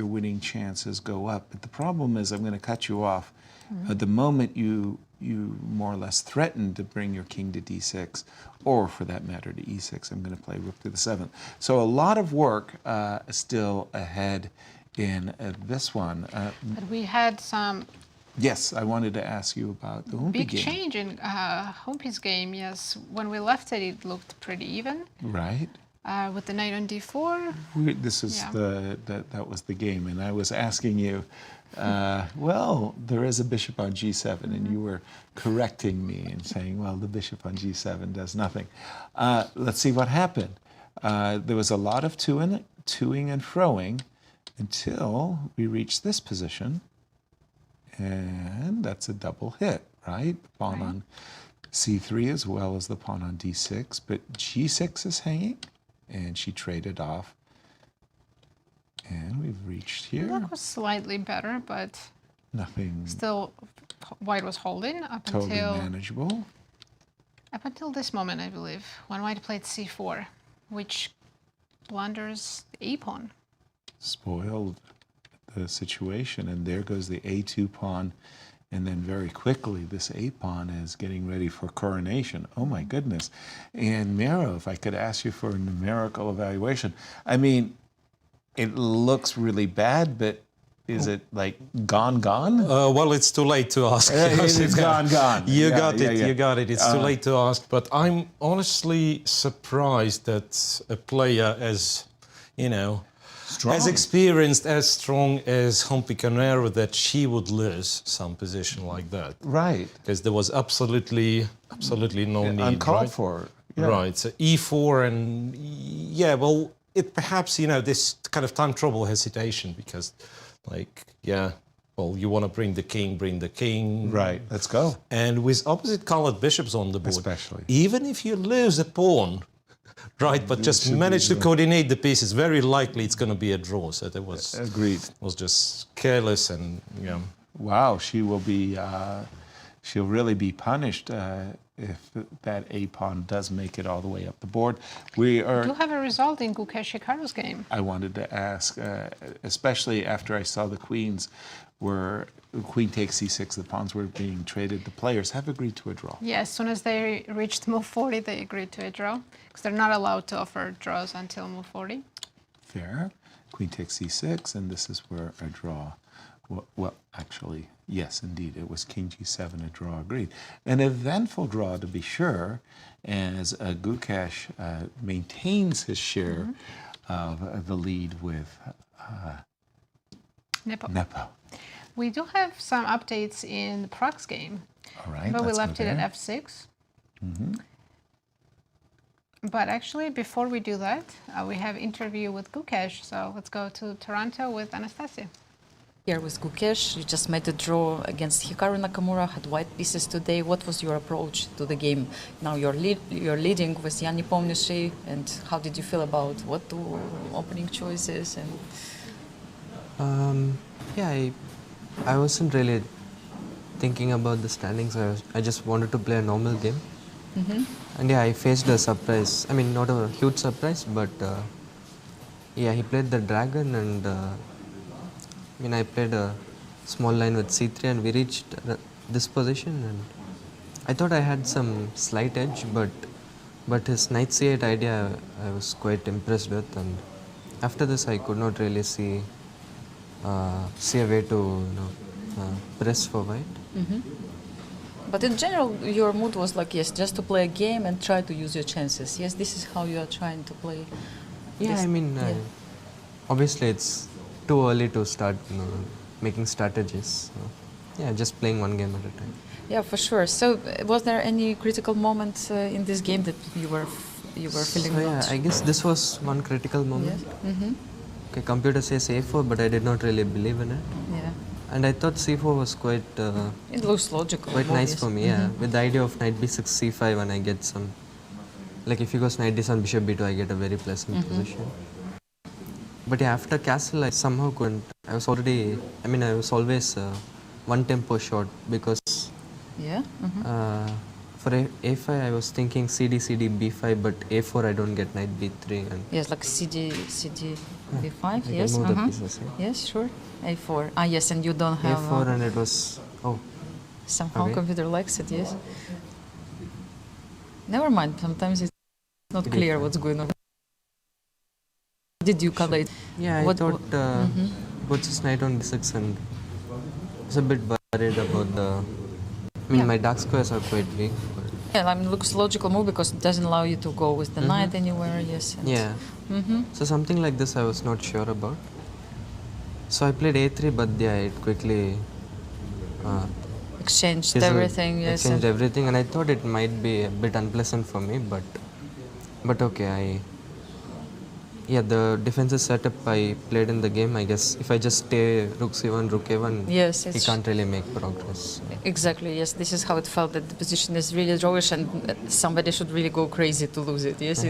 winning chances go up. But the problem is, I'm going to cut you off. The moment you more or less threaten to bring your king to d6, or for that matter to e6, I'm going to play rook to the 7th. So a lot of work still ahead in this one. But we had some Yes, I wanted to ask you about the Humpy big game. change in Humpy's game, yes. When we left it, it looked pretty even. Right. With the knight on d4. This is that was the game, and I was asking you, well, there is a bishop on g7, and you were correcting me and saying, well, the bishop on g7 does nothing. Let's see what happened. There was a lot of toing and froing until we reached this position. And that's a double hit, right? Pawn on c3 as well as the pawn on d6, but g6 is hanging, and she traded off. And we've reached here. Black was slightly better, but nothing. Still, white was holding up totally until manageable. Up until this moment, I believe, when white played c4, which blunders the a-pawn. Spoiled the situation, and there goes the a2 pawn, and then very quickly this a pawn is getting ready for coronation. Oh my goodness. And Miro, if I could ask you for a numerical evaluation, I mean, it looks really bad, but is it like gone? Well, it's too late to ask. It's gone. You got it. It's too late to ask. But I'm honestly surprised that a player as, strong. As experienced, as strong as Humpy Canero, that she would lose some position like that. Right. Because there was absolutely no need. Uncalled for. Yeah. Right. So e4 and well, it perhaps this kind of time trouble hesitation because, you want to bring the king. Right. Let's go. And with opposite colored bishops on the board, especially, even if you lose a pawn. Right, but just manage to coordinate the pieces. Very likely it's going to be a draw. So that was agreed. Was just careless and Wow, she will be. She'll really be punished if that a pawn does make it all the way up the board. We do have a result in Gukesh Hikaru's game. I wanted to ask, especially after I saw the queens, where queen takes c6, the pawns were being traded. The players have agreed to a draw. Yeah, as soon as they reached move 40, they agreed to a draw because they're not allowed to offer draws until move 40. Fair. Queen takes c6, and this is where a draw. Well, actually, yes, indeed, it was king g7, a draw agreed. An eventful draw, to be sure, as Gukesh maintains his share of the lead with Nepo. We do have some updates in Prag's game. All right, but we left it at f6. But actually, before we do that, we have interview with Gukesh. So let's go to Toronto with Anastasia. Here with Gukesh, you just made a draw against Hikaru Nakamura, had white pieces today. What was your approach to the game? Now you're leading with Nepomniachtchi, and how did you feel about what the opening choices? And I wasn't really thinking about the standings. I just wanted to play a normal game. And yeah, I faced a surprise. I mean, not a huge surprise, but yeah, he played the dragon, and I mean, I played a small line with c3, and we reached this position, and I thought I had some slight edge, but his knight c8 idea I was quite impressed with, and after this I could not really see a way to press for white. But in general, your mood was like, yes, just to play a game and try to use your chances. Yes, this is how you are trying to play. Yeah, this. I mean, obviously it's too early to start making strategies. So, yeah, just playing one game at a time. Yeah, for sure. So, was there any critical moment in this game that you were feeling? So, yeah, I guess this was one critical moment. Yes. Okay, computer says a4, but I did not really believe in it. Yeah. And I thought c4 was quite. It looks logical. Quite nice for me, yeah. With the idea of knight b6, c5, and I get some. Like if he goes knight d7, bishop b2, I get a very pleasant position. But yeah, after castle, I somehow couldn't. I was always one tempo short because. Yeah. For a5, I was thinking cd, b5, but a4 I don't get knight b3. And yes, like cd, b5. I Yes. can move the pieces, yeah. Yes, sure. a4. Ah, yes, and you don't have. a4, and it was somehow okay. Computer likes it. Yes. Never mind. Sometimes it's not clear what's going on. Did you calculate? Yeah, I thought what's his knight on b6, and I was a bit worried about the. I mean, my dark squares are quite weak. Yeah, I mean, it looks logical move because it doesn't allow you to go with the knight anywhere. Yes. Yeah. So something like this I was not sure about. So I played a3, but yeah, it quickly exchanged everything. Yes. Exchanged everything, and I thought it might be a bit unpleasant for me, but okay. The defensive setup I played in the game, I guess if I just stay rook c1, rook a1, yes, he can't really make progress. Exactly, yes. This is how it felt, that the position is really drawish and somebody should really go crazy to lose it, yes,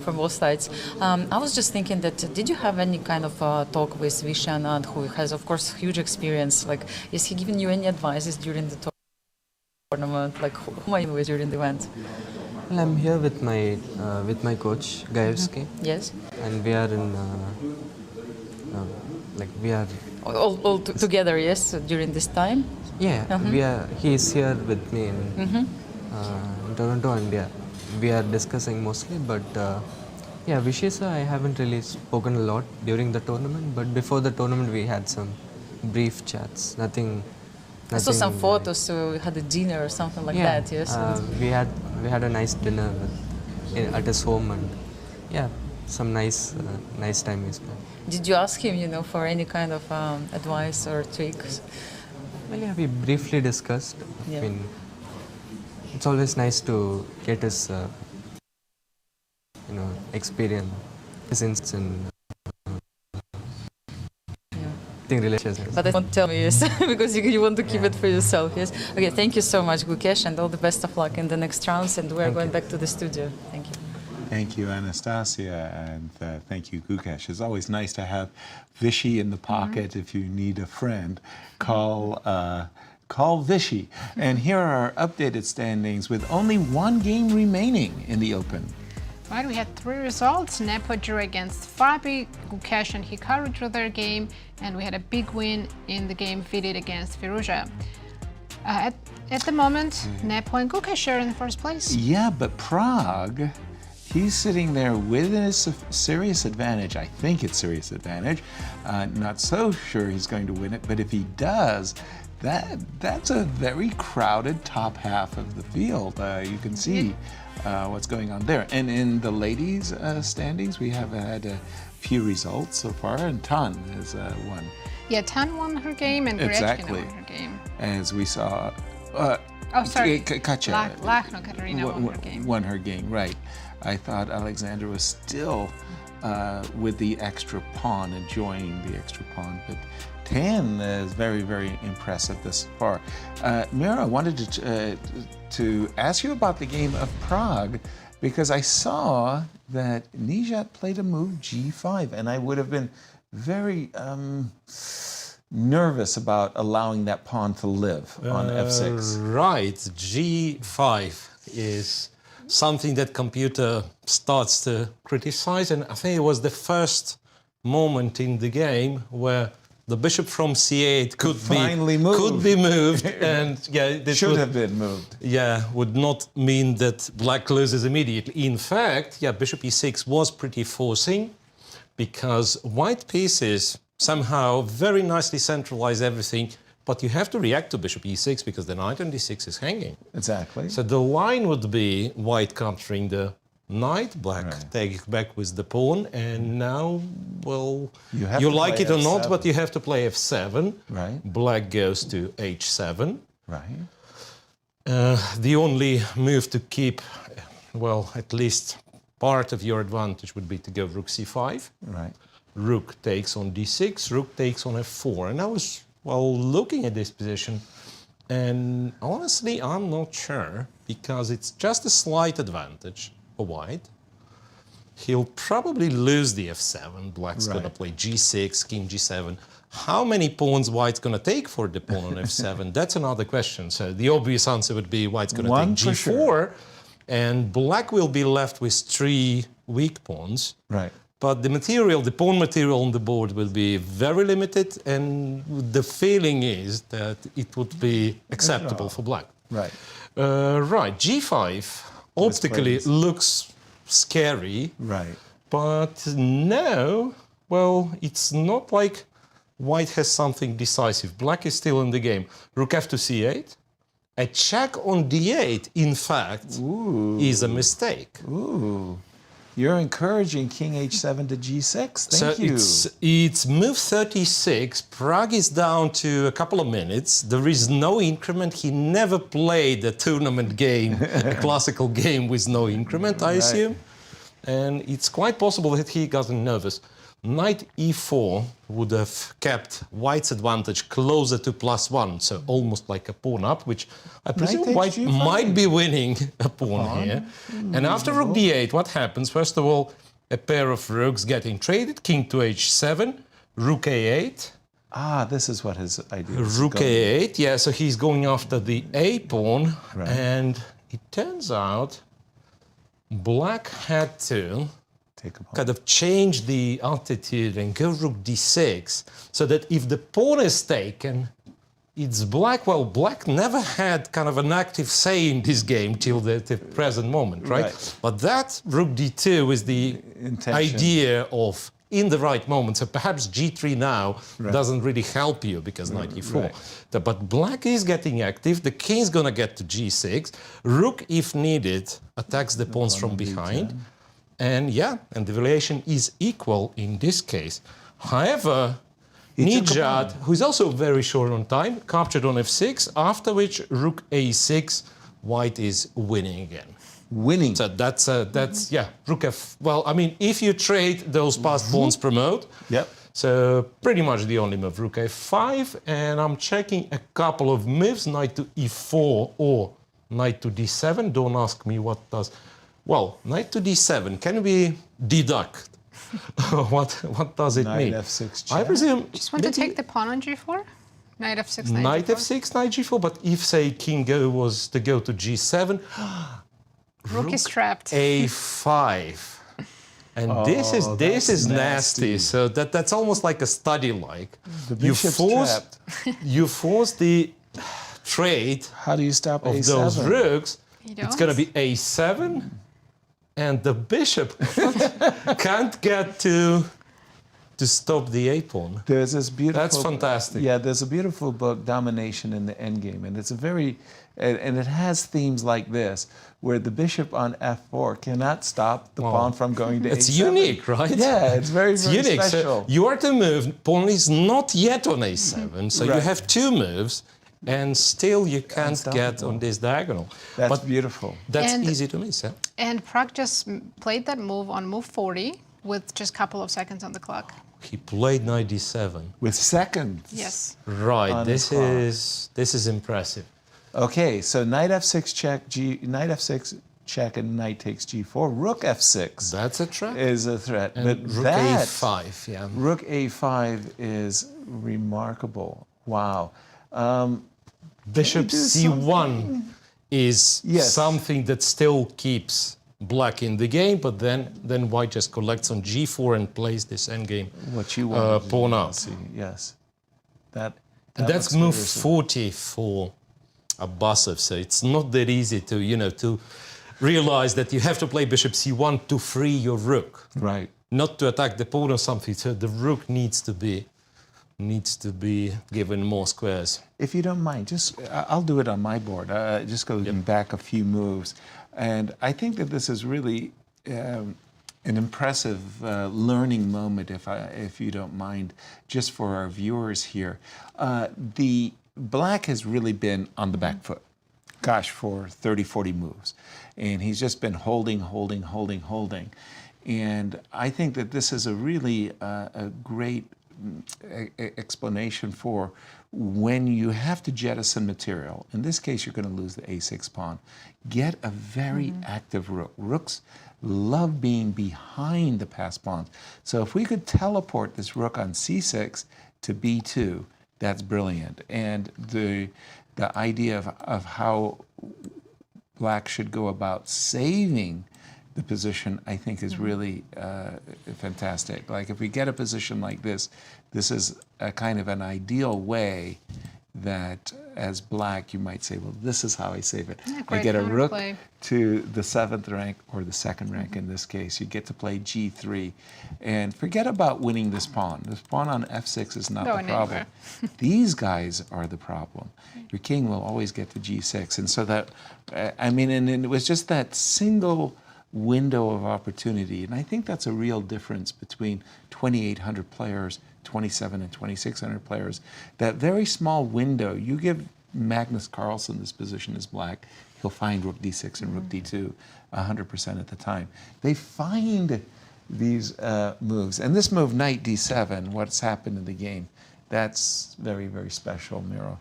from both sides. I was just thinking that, did you have any kind of talk with Vishanand, who has, of course, huge experience? Like, is he giving you any advices during the tournament? Like, who are you with during the event? Well, I'm here with my coach Gajewski. Yes. And we are in we are all together. Yes, during this time. Yeah, he is here with me in Toronto, and we are discussing mostly. But Vishesa, I haven't really spoken a lot during the tournament. But before the tournament, we had some brief chats. Nothing. I saw some photos, so we had a dinner or something like that, yes? We had a nice dinner at his home, and some nice time we spent. Did you ask him, for any kind of advice or tricks? Well, we briefly discussed. I mean, it's always nice to get his, experience, his insights in relationships. But don't tell me, yes, because you want to keep it for yourself, yes? Okay, thank you so much, Gukesh, and all the best of luck in the next rounds, and we're going back to the studio. Thank you. Thank you, Anastasia, and thank you, Gukesh. It's always nice to have Vishy in the pocket if you need a friend. Call Vishy. And here are our updated standings with only one game remaining in the Open. Right, we had 3 results. Nepo drew against Fabi, Gukesh and Hikaru drew their game, and we had a big win in the game Vidit against Firouzja. At the moment, Nepo and Gukesh are in first place. Yeah, but Prague, he's sitting there with a serious advantage. I think it's serious advantage. Not so sure he's going to win it, but if he does, that's a very crowded top half of the field. You can see what's going on there. And in the ladies' standings, we have had a few results so far, and Tan has won. Yeah, Tan won her game, and Goryachkina won her game. As we saw. Katja. Lagno Katarina won her game, right. I thought Aleksandra was still with the extra pawn, enjoying the extra pawn, but Tan is very, very impressive thus far. Mira, I wanted to ask you about the game of Prague, because I saw that Nijat played a move g5, and I would have been very nervous about allowing that pawn to live on f6. Right, g5 is something that computer starts to criticize, and I think it was the first moment in the game where the bishop from c8 could be moved, and this should have been moved. Yeah, would not mean that black loses immediately. In fact, bishop e6 was pretty forcing, because white pieces somehow very nicely centralize everything, but you have to react to bishop e6 because the knight on d6 is hanging. Exactly. So the line would be white capturing the knight, black taking back with the pawn, and now, well, you like it or not, but you have to play f7. Right. Black goes to h7. Right. The only move to keep, well, at least part of your advantage would be to go rook c5. Right. Rook takes on d6, rook takes on f4. And I was, well, looking at this position, and honestly, I'm not sure, because it's just a slight advantage for white. He'll probably lose the f7. Black's going to play g6, king g7. How many pawns white's going to take for the pawn on f7? That's another question. So the obvious answer would be white's going to take g4, and black will be left with 3 weak pawns. Right. But the material, the pawn material on the board will be very limited, and the feeling is that it would be acceptable for black. Right. Right, g5 optically looks scary. Right. But now, well, it's not like white has something decisive. Black is still in the game. Rook f to c8. A check on d8, in fact, is a mistake. Ooh. You're encouraging king h7 to g6. Thank you. It's move 36. Pragg is down to a couple of minutes. There is no increment. He never played a tournament game, a classical game with no increment, I assume. And it's quite possible that he got nervous. Knight e4 would have kept white's advantage closer to +1, so almost like a pawn up, which I presume white might be winning a pawn here. And after rook d8, what happens? First of all, a pair of rooks getting traded, king to h7, rook a8. Ah, this is what his idea is. Rook a8, yeah, so he's going after the a pawn, and it turns out black had to kind of change the attitude and go rook d6, so that if the pawn is taken, it's black. Well, black never had kind of an active say in this game till the present moment, right? But that rook d2 is the idea of in the right moment. So perhaps g3 now doesn't really help you because knight e4. But black is getting active. The king's going to get to g6. Rook, if needed, attacks the pawns from behind. And and the valuation is equal in this case. However, Nijat, who's also very short on time, captured on f6, after which rook a6, white is winning again. Winning. So that's rook f. Well, I mean, if you trade those past pawns promote. Yep. So pretty much the only move, rook f5, and I'm checking a couple of moves, knight to e4 or knight to d7. Don't ask me what does. Well, knight to d7, can we deduct? what does it mean? Knight f6 check. I presume... Just want to take the pawn on g4? Knight f6, knight f6, knight g4, but if, say, king was to go to g7... Rook is trapped. a5. And this is nasty. So that's almost like a study-like. You force the trade How do you stop of a7? those rooks. It's going to be a7. And the bishop can't get to stop the a pawn. There's this beautiful. That's fantastic. Yeah, there's a beautiful book, Domination in the Endgame, and it's a very, and it has themes like this, where the bishop on f4 cannot stop the pawn from going to a7. It's unique, right? Yeah, it's very unique. special. So you are to move. Pawn is not yet on a7, so you have 2 moves. And still you can't get on this diagonal. That's beautiful. That's easy to miss, yeah? And Pragg just played that move on move 40 with just a couple of seconds on the clock. He played knight d7. With seconds. Yes. Right, this is impressive. Okay, so knight f6 check, knight f6 check, and knight takes g4. Rook f6. That's a threat. Is a threat. And but rook a5, yeah. Rook a5 is remarkable. Wow. Bishop c1 is something that still keeps black in the game, but then white just collects on g4 and plays this endgame pawn up. Yes. That's move 40 for Abasov, so it's not that easy to, to realize that you have to play bishop c1 to free your rook. Right. Not to attack the pawn or something, so the rook needs to be given more squares. If you don't mind, I'll do it on my board, just going back a few moves. And I think that this is really an impressive learning moment, if you don't mind, just for our viewers here. The black has really been on the back foot, gosh, for 30, 40 moves. And he's just been holding. And I think that this is a really a great explanation for when you have to jettison material. In this case, you're going to lose the a6 pawn. Get a very active rook. Rooks love being behind the passed pawns. So if we could teleport this rook on c6 to b2, that's brilliant. And the idea of how black should go about saving the position, I think, is really fantastic. Like, if we get a position like this, this is a kind of an ideal way that, as black, you might say, well, this is how I save it. Yeah, I get a rook to the 7th rank, or the 2nd rank in this case. You get to play g3. And forget about winning this pawn. This pawn on f6 is not the problem. These guys are the problem. Your king will always get to g6. And so that, and it was just that single window of opportunity. And I think that's a real difference between 2,800 players, 2,700 and 2,600 players. That very small window, you give Magnus Carlsen this position as black, he'll find rook d6 and rook d2 100% at the time. They find these moves. And this move, knight d7, what's happened in the game, that's very, very special, Miro.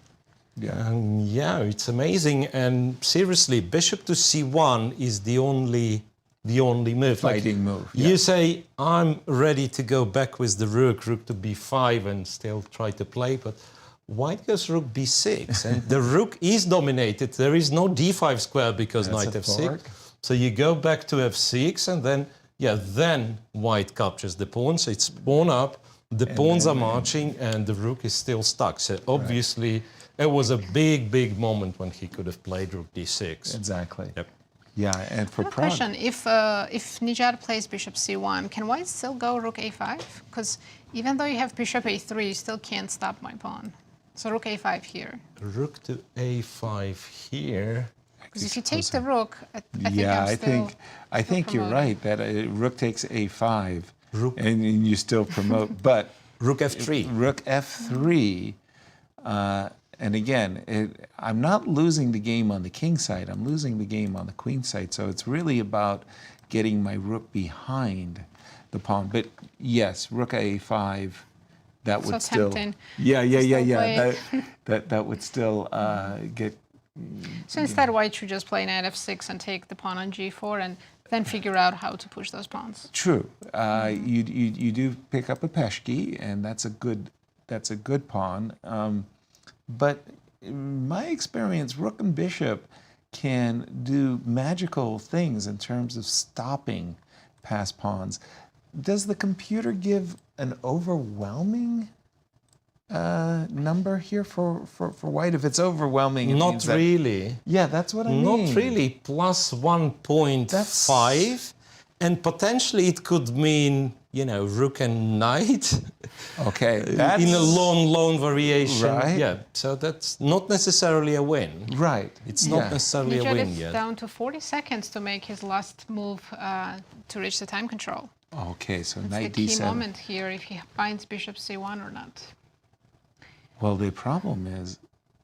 Yeah, it's amazing. And seriously, bishop to c1 is the only move. Fighting move. You say, I'm ready to go back with the rook to b5 and still try to play, but white goes rook b6, and the rook is dominated. There is no d5 square because knight f6. So you go back to f6, and then white captures the pawn. So it's pawn up, the pawns are marching, and the rook is still stuck. So obviously, it was a big, big moment when he could have played rook d6. Exactly. Yep. Yeah, and for question: if Nijat plays bishop c1, can white still go rook a5? Because even though you have bishop a3, you still can't stop my pawn. So rook a5 here. Rook to a5 here. Because if you take the rook, I think you're right that rook takes a5, and you still promote. But rook f3. Rook f3. And again, I'm not losing the game on the king side. I'm losing the game on the queen side. So it's really about getting my rook behind the pawn. But yes, rook a5, that would still... Tempting. Yeah. That would still get... So instead, white should just play knight f6 and take the pawn on g4 and then figure out how to push those pawns. True. You do pick up a peshki, and that's a good pawn. But in my experience, rook and bishop can do magical things in terms of stopping passed pawns. Does the computer give an overwhelming number here for white? If it's overwhelming, it means that, really. Yeah, that's what I mean. Not really. Plus 1.5, and potentially it could mean, rook and knight. Okay, in a long variation. Right. Yeah, so that's not necessarily a win. Right. It's not necessarily a win is yet. Down to 40 seconds to make his last move to reach the time control. Okay, so that's knight the d7. key moment here, if he finds bishop c1 or not. Well, the problem is,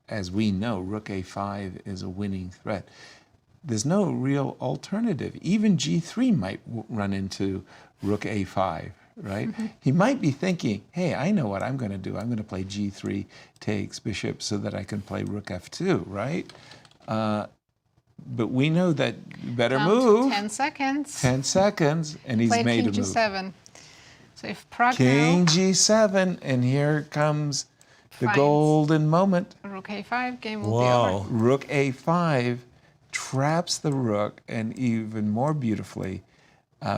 as we know, rook a5 is a winning threat. There's no real alternative. Even g3 might run into rook a5, right? He might be thinking, hey, I know what I'm going to do. I'm going to play g3 takes bishop so that I can play rook f2, right? But we know that better move. 10 seconds. 10 seconds, and he's made a move. King g7. So if Praggnanandhaa... King g7, and here comes the golden moment. Rook a5, game will be over. Rook a5, traps the rook, and even more beautifully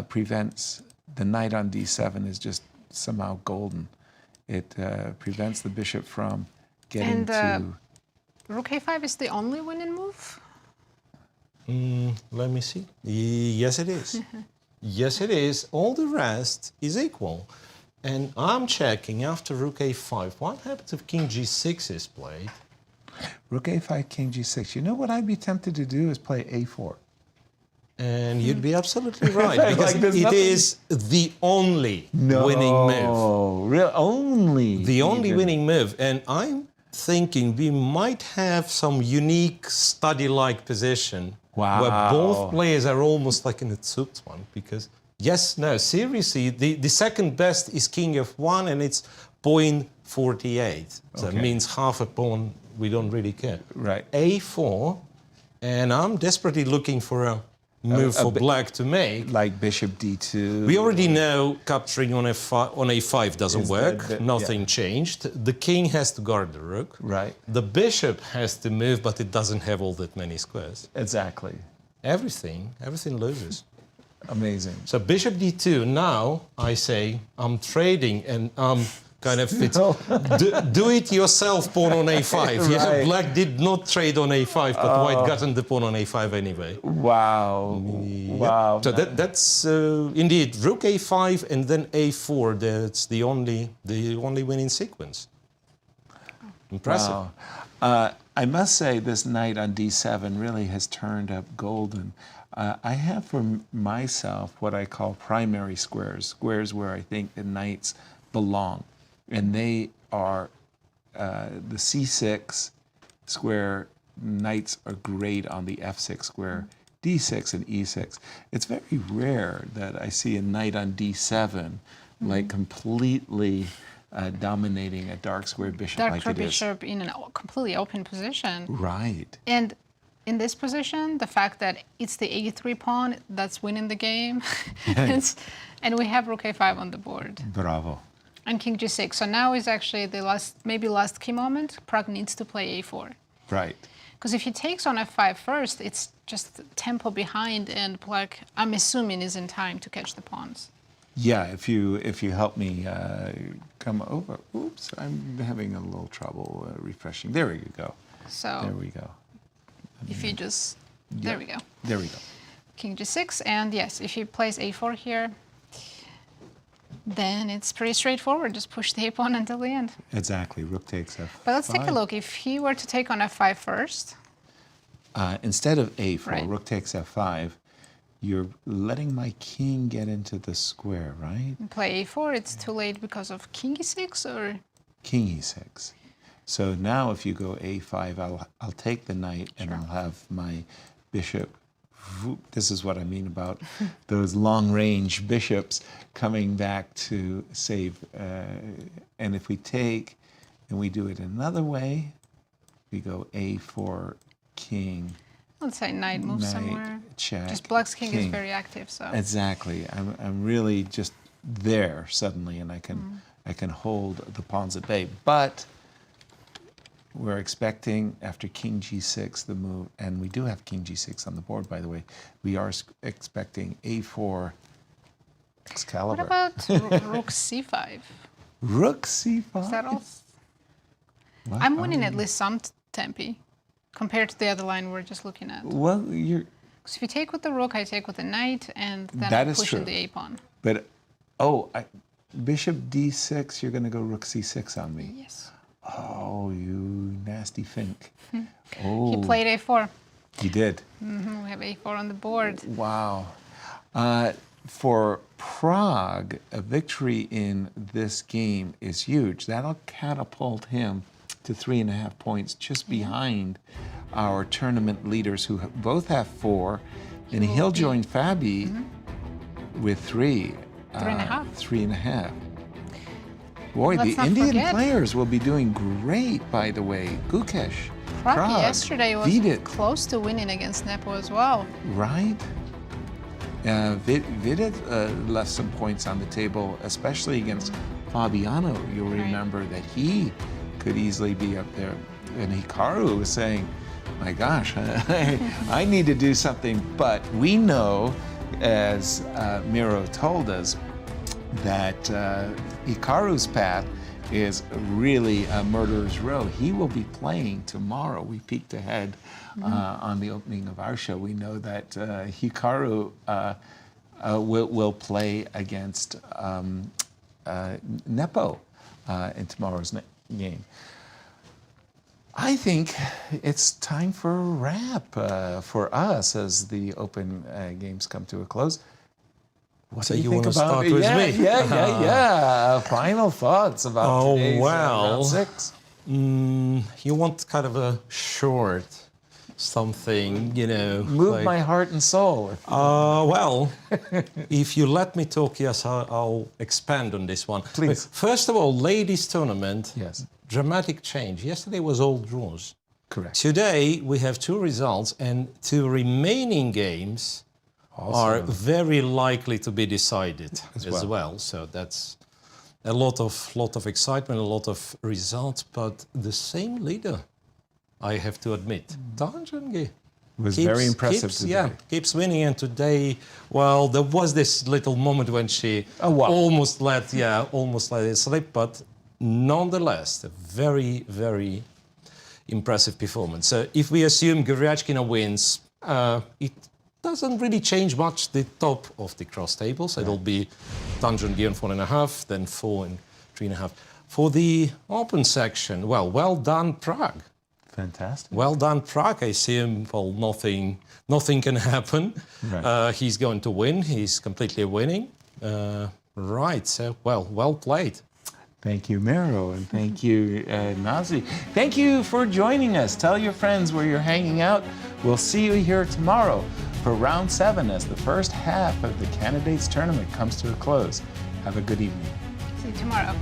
prevents the knight on d7 is just somehow golden. It prevents the bishop from getting to... Rook a5 is the only winning move? Let me see. Yes, it is. Yes, it is. All the rest is equal. And I'm checking after rook a5. What happens if king g6 is played? Rook a5, king g6. You know what I'd be tempted to do is play a4. And you'd be absolutely right, because it is the only winning move. The only winning move. And I'm thinking we might have some unique study-like position where both players are almost like in a Zupt one, because yes, no, seriously, the second best is king f1 and it's 0.48. So it means half a pawn, we don't really care. Right. a4, and I'm desperately looking for a move for black to make. Like bishop d2. We already know capturing on a5 doesn't work. Nothing changed. The king has to guard the rook. Right. The bishop has to move, but it doesn't have all that many squares. Exactly. Everything loses. Amazing. So bishop d2. Now I say I'm trading, and kind of it's do it yourself pawn on a5. Right. Yeah, black did not trade on a5, but white gotten the pawn on a5 anyway. Wow. Wow. So that's indeed rook a5 and then a4. That's the only winning sequence. Impressive. Wow. I must say this knight on d7 really has turned up golden. I have for myself what I call primary squares where I think the knights belong. And they are the c6 square. Knights are great on the f6 square, d6 and e6. It's very rare that I see a knight on d7 like completely dominating a dark square bishop like it is. Dark bishop in a completely open position. Right. And in this position, the fact that it's the a3 pawn that's winning the game, and we have rook a5 on the board. Bravo. And king g6. So now is actually the last key moment. Pragg needs to play a4. Right. Because if he takes on f5 first, it's just tempo behind, and black, I'm assuming, is in time to catch the pawns. Yeah, if you help me come over. Oops, I'm having a little trouble refreshing. There we go. So there we go. If you just, there we go. There we go. King g6, and yes, if he plays a4 here, then it's pretty straightforward. Just push the a-pawn until the end. Exactly. Rook takes f5. But let's take a look. If he were to take on f5 first, instead of a4, right. Rook takes f5. You're letting my king get into the square, right? And play a4. It's too late because of king e6 or king e6. So now if you go a5, I'll take the knight and I'll have my bishop. This is what I mean about those long-range bishops coming back to save. And if we take and we do it another way, we go a4, king. Let's say knight moves knight, somewhere. Check. Just black's king is very active, so. Exactly. I'm really just there suddenly, and I can hold the pawns at bay. But we're expecting, after king g6, the move, and we do have king g6 on the board, by the way. We are expecting a4 Excalibur. What about rook c5? Rook c5? Is that all? What? I'm winning at least some tempi compared to the other line we're just looking at. Well, you're... Because if you take with the rook, I take with the knight, and then That I'm is pushing true. the a-pawn. But, bishop d6, you're going to go rook c6 on me. Yes. Oh, you nasty fink. He played a4. He did. We have a4 on the board. Wow. For Pragg, a victory in this game is huge. That'll catapult him to 3.5 points, just behind our tournament leaders who both have 4, and he'll join Fabi with 3. 3.5. 3.5. Boy, Let's the not Indian forget. players will be doing great, by the way. Gukesh, Pragg yesterday was Vidit. close to winning against Nepo as well. Right? Vidit left some points on the table, especially against Fabiano. You'll remember that he could easily be up there. And Hikaru was saying, my gosh, I need to do something. But we know, as Miro told us, that Hikaru's path is really a murderer's row. He will be playing tomorrow. We peeked ahead on the opening of our show. We know that Hikaru will play against Nepo in tomorrow's game. I think it's time for a wrap for us as the Open Games come to a close. What so do you think want to about start with me? Yeah. Final thoughts about today's round 6. You want kind of a short something, you know. Move my heart and soul. Well, if you let me talk, yes, I'll expand on this one. Please. First of all, ladies tournament. Yes. Dramatic change. Yesterday was all draws. Correct. Today we have 2 results, and 2 remaining games are very likely to be decided as well. So that's a lot of excitement, a lot of results, but the same leader, I have to admit. Zhongyi was very impressive today. Keeps winning, and today, well, there was this little moment when she almost let it slip, but nonetheless, a very, very impressive performance. So if we assume Goryachkina wins, it doesn't really change much the top of the cross tables. It'll be Zhongyi on 4.5, then 4 and 3.5. For the open section, well done, Prague. Fantastic. Well done, Prague. I assume, well, nothing can happen. Right. He's going to win. He's completely winning. Right. So, well played. Thank you, Miro, and thank you, Nazi. Thank you for joining us. Tell your friends where you're hanging out. We'll see you here tomorrow for round 7 as the first half of the candidates tournament comes to a close. Have a good evening. See you tomorrow.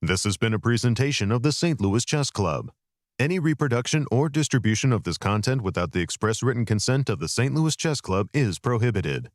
This has been a presentation of the St. Louis Chess Club. Any reproduction or distribution of this content without the express written consent of the St. Louis Chess Club is prohibited.